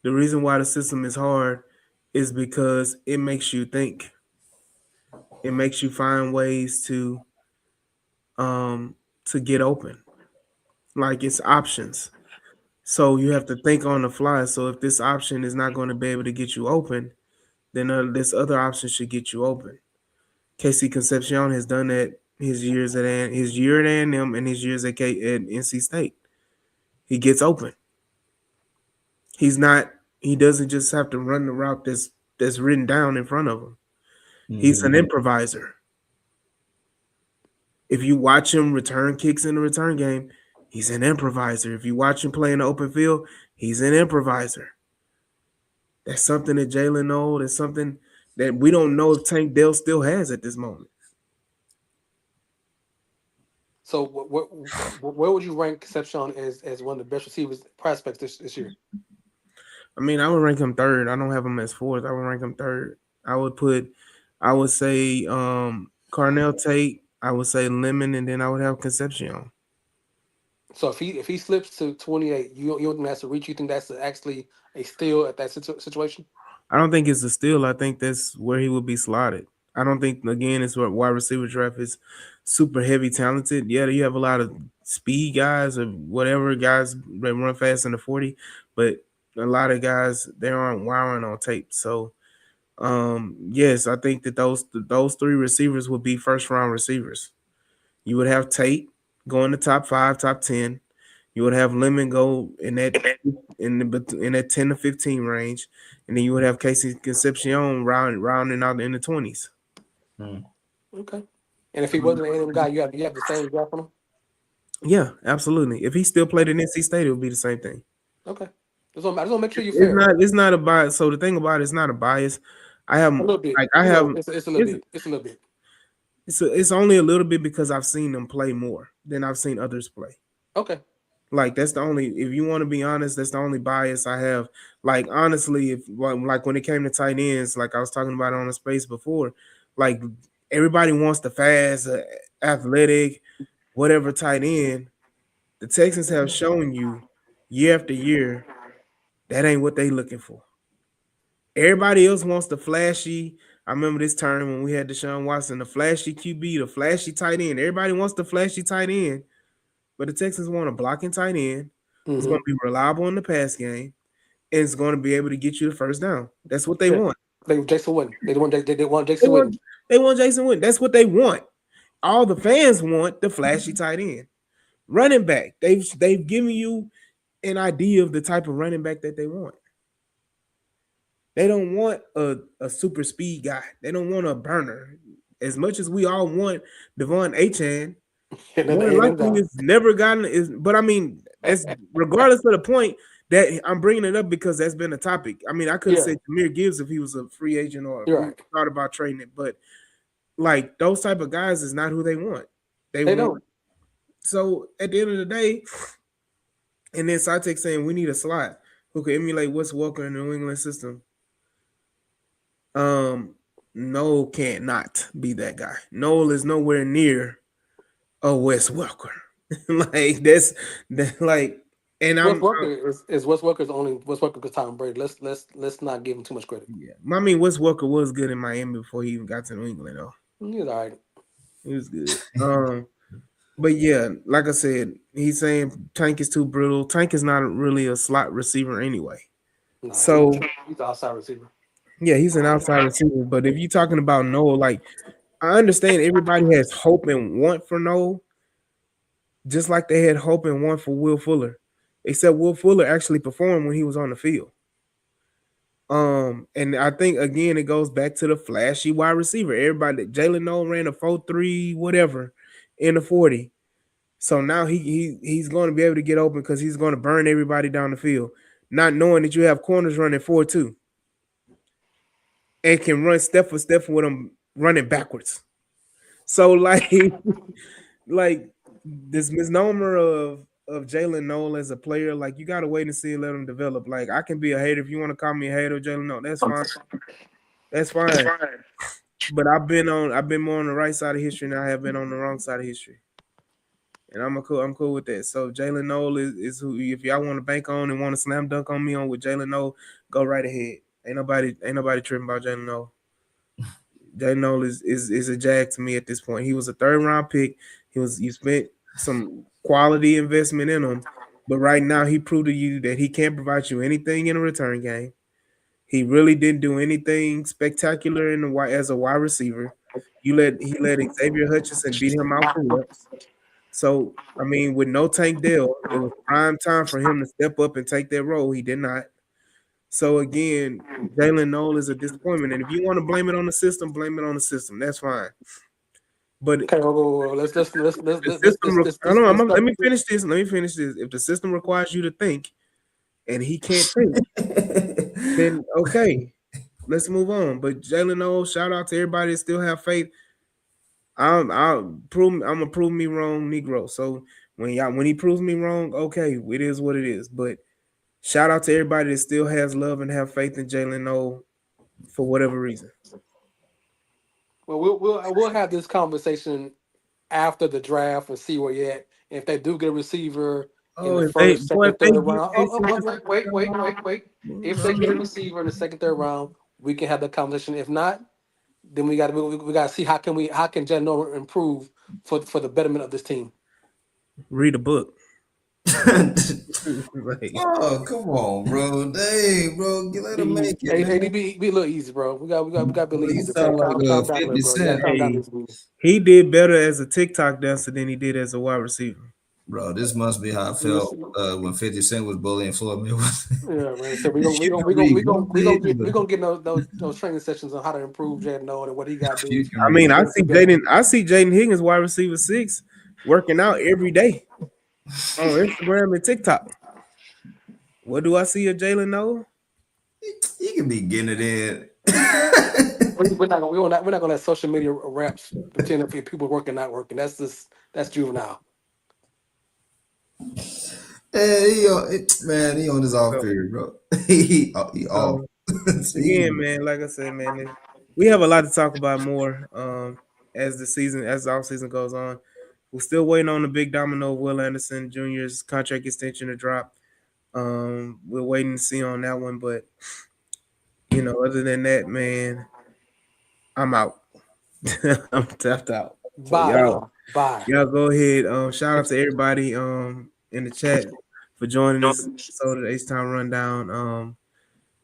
the reason why the system is hard is because it makes you think. It makes you find ways um to get open. Like it's options. So you have to think on the fly. So if this option is not going to be able to get you open, then this other option should get you open. Casey Concepcion has done that his year at A&M and his years at NC State. He gets open. He's not. He doesn't just have to run the route that's written down in front of him. He's an
Mm-hmm.
improviser. If you watch him return kicks in the return game, he's an improviser. If you watch him play in the open field, he's an improviser. That's something that Jalen knows. That's something that we don't know if Tank Dell still has at this moment.
So where would you rank Concepcion as one of the best receivers prospects this year?
I mean, I would rank him third. I don't have him as fourth. I would rank him third. I would say Carnell Tate, I would say Lemon, and then I would have Concepcion.
So if he slips to 28, you don't think that's a reach? You think that's actually a steal at that situation?
I don't think it's a steal. I think that's where he would be slotted. I don't think again it's what wide receiver draft is super heavy talented. Yeah, you have a lot of speed guys or whatever guys that run fast in the 40, but a lot of guys they aren't wiring on tape. So yes, I think that those three receivers would be first round receivers. You would have Tate go in the top 5, top 10. You would have Lemon go in that 10 to 15 range, and then you would have Casey Concepcion rounding out in the 20s.
Okay. And if he wasn't an A&M guy, you have the same draft on him.
Yeah, absolutely. If he still played in NC State, it would be the same thing.
Okay. I just want to make sure you're fair.
It's not a bias. So the thing about it's not a bias. I have
A little bit.
like I have
It's a little bit. It's a little bit.
it's only a little bit because I've seen them play more than I've seen others play.
Okay.
Like that's the only. If you want to be honest, that's the only bias I have. Like honestly, if like when it came to tight ends, like I was talking about on the space before, like everybody wants the fast, athletic, whatever tight end. The Texans have shown you year after year that ain't what they looking for. Everybody else wants the flashy. I remember this term when we had Deshaun Watson, the flashy QB, the flashy tight end. Everybody wants the flashy tight end. But the Texans want a blocking tight end who's going to be reliable in the pass game and is going to be able to get you the first down. That's what they
Yeah.
want.
They want Jason Witten. They want Jason Witten.
They want Jason Witten. That's what they want. All the fans want the flashy tight end. Running back. They've given you an idea of the type of running back that they want. They don't want a super speed guy. They don't want a burner. As much as we all want Devon Achane, more than likely it's never gotten is. But I mean, that's regardless of the point that I'm bringing it up because that's been a topic. I mean, I could have said Jameer Gibbs if he was a free agent or thought about trading it, but like those type of guys is not who they want. They want.
Don't.
So at the end of the day, and then Cytek saying we need a slot who can emulate Wes Welker in the New England system. Noel can't not be that guy. Noel is nowhere near a Wes Welker. like that's like, and
Wes Welker is Wes Welker's only Wes Welker because Tom Brady. Let's not give him too much credit.
Yeah, I mean Wes Welker was good in Miami before he even got to New England though.
He was all right.
He was good. But yeah, like I said, he's saying Tank is too brittle. Tank is not really a slot receiver anyway.
No,
So
he's an outside receiver.
Yeah, he's an outside receiver. But if you're talking about Noel, like I understand everybody has hope and want for Noel, just like they had hope and want for Will Fuller. Except Will Fuller actually performed when he was on the field. And I think again it goes back to the flashy wide receiver. Everybody, Jalen Noel ran a 4.3 whatever in the 40. So now he's going to be able to get open because he's going to burn everybody down the field. not knowing that you have corners running 4-2 and can run step for step with them running backwards. So like like this misnomer of Jalen Noel as a player, like you gotta wait and see and let him develop. Like I can be a hater if you want to call me a hater of Jalen Noel, that's fine. That's fine. But I've been more on the right side of history than I have been on the wrong side of history. And I'm cool with that. So Jalen Noel is who if y'all want to bank on and want to slam dunk on me on with Jalen Noel, go right ahead. Ain't nobody tripping about Jalen Noel. Jalen Noel is a jag to me at this point. He was a 3rd round pick. You spent some quality investment in him, but right now he proved to you that he can't provide you anything in a return game. He really didn't do anything spectacular as a wide receiver. He let Xavier Hutchinson beat him out for reps. So I mean, with no Tank Dell, it was prime time for him to step up and take that role. He did not. So again, Jalen Noel is a disappointment. And if you want to blame it on the system, blame it on the system. That's fine. But
Okay, let's
the system. Let me finish this. Let me finish this. If the system requires you to think, and he can't think, then okay, let's move on. But Jalen Noel, shout out to everybody that still have faith. I'm gonna prove me wrong, Negro. So when he proves me wrong, okay, it is what it is. But shout out to everybody that still has love and have faith in Jalen Noel for whatever reason.
Well, we'll have this conversation after the draft and see where you're at. If they do get a receiver in the first, second, third round. Wait. If they get a receiver in the second, third round, we can have the conversation. If not, then we got to see how can Jalen Noel improve for the betterment of this team.
Read a book.
Oh, come on, bro. Dang, bro. Let him make it.
ADB, be a little easy, bro. We got to believe.
You sound like a 50 Cent.
He did better as a TikTok dancer than he did as a wide receiver.
Bro, this must be how I felt when 50 Cent was bullying Floyd
Yeah,
Mayweather.
man. So we're gonna get those training sessions on how to improve Jaden Noel and what he got to do.
I mean, I see Jaden Higgins, wide receiver 6, working out every day on Instagram and TikTok. What do I see of Jalen Noel?
He can be getting it in.
We're not gonna let social media raps pretend that people working not working. That's juvenile.
Hey, he on his off period, bro. he off.
Again, man, like I said, man, we have a lot to talk about more as the off season goes on. We're still waiting on the big domino of Will Anderson Jr.'s contract extension to drop. We're waiting to see on that one, but other than that, man, I'm out. I'm tapped out. So
Bye.
Y'all go ahead. Shout out to everybody in the chat for joining this episode of the H-Time Rundown.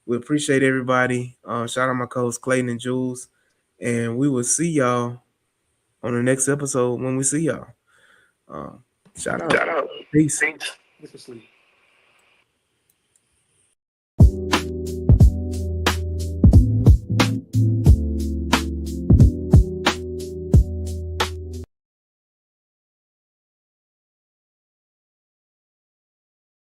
We appreciate everybody. Shout out my co-hosts Clayton and Jules. And we will see y'all on the next episode when we see y'all. Shout out. Peace.
This is sleep.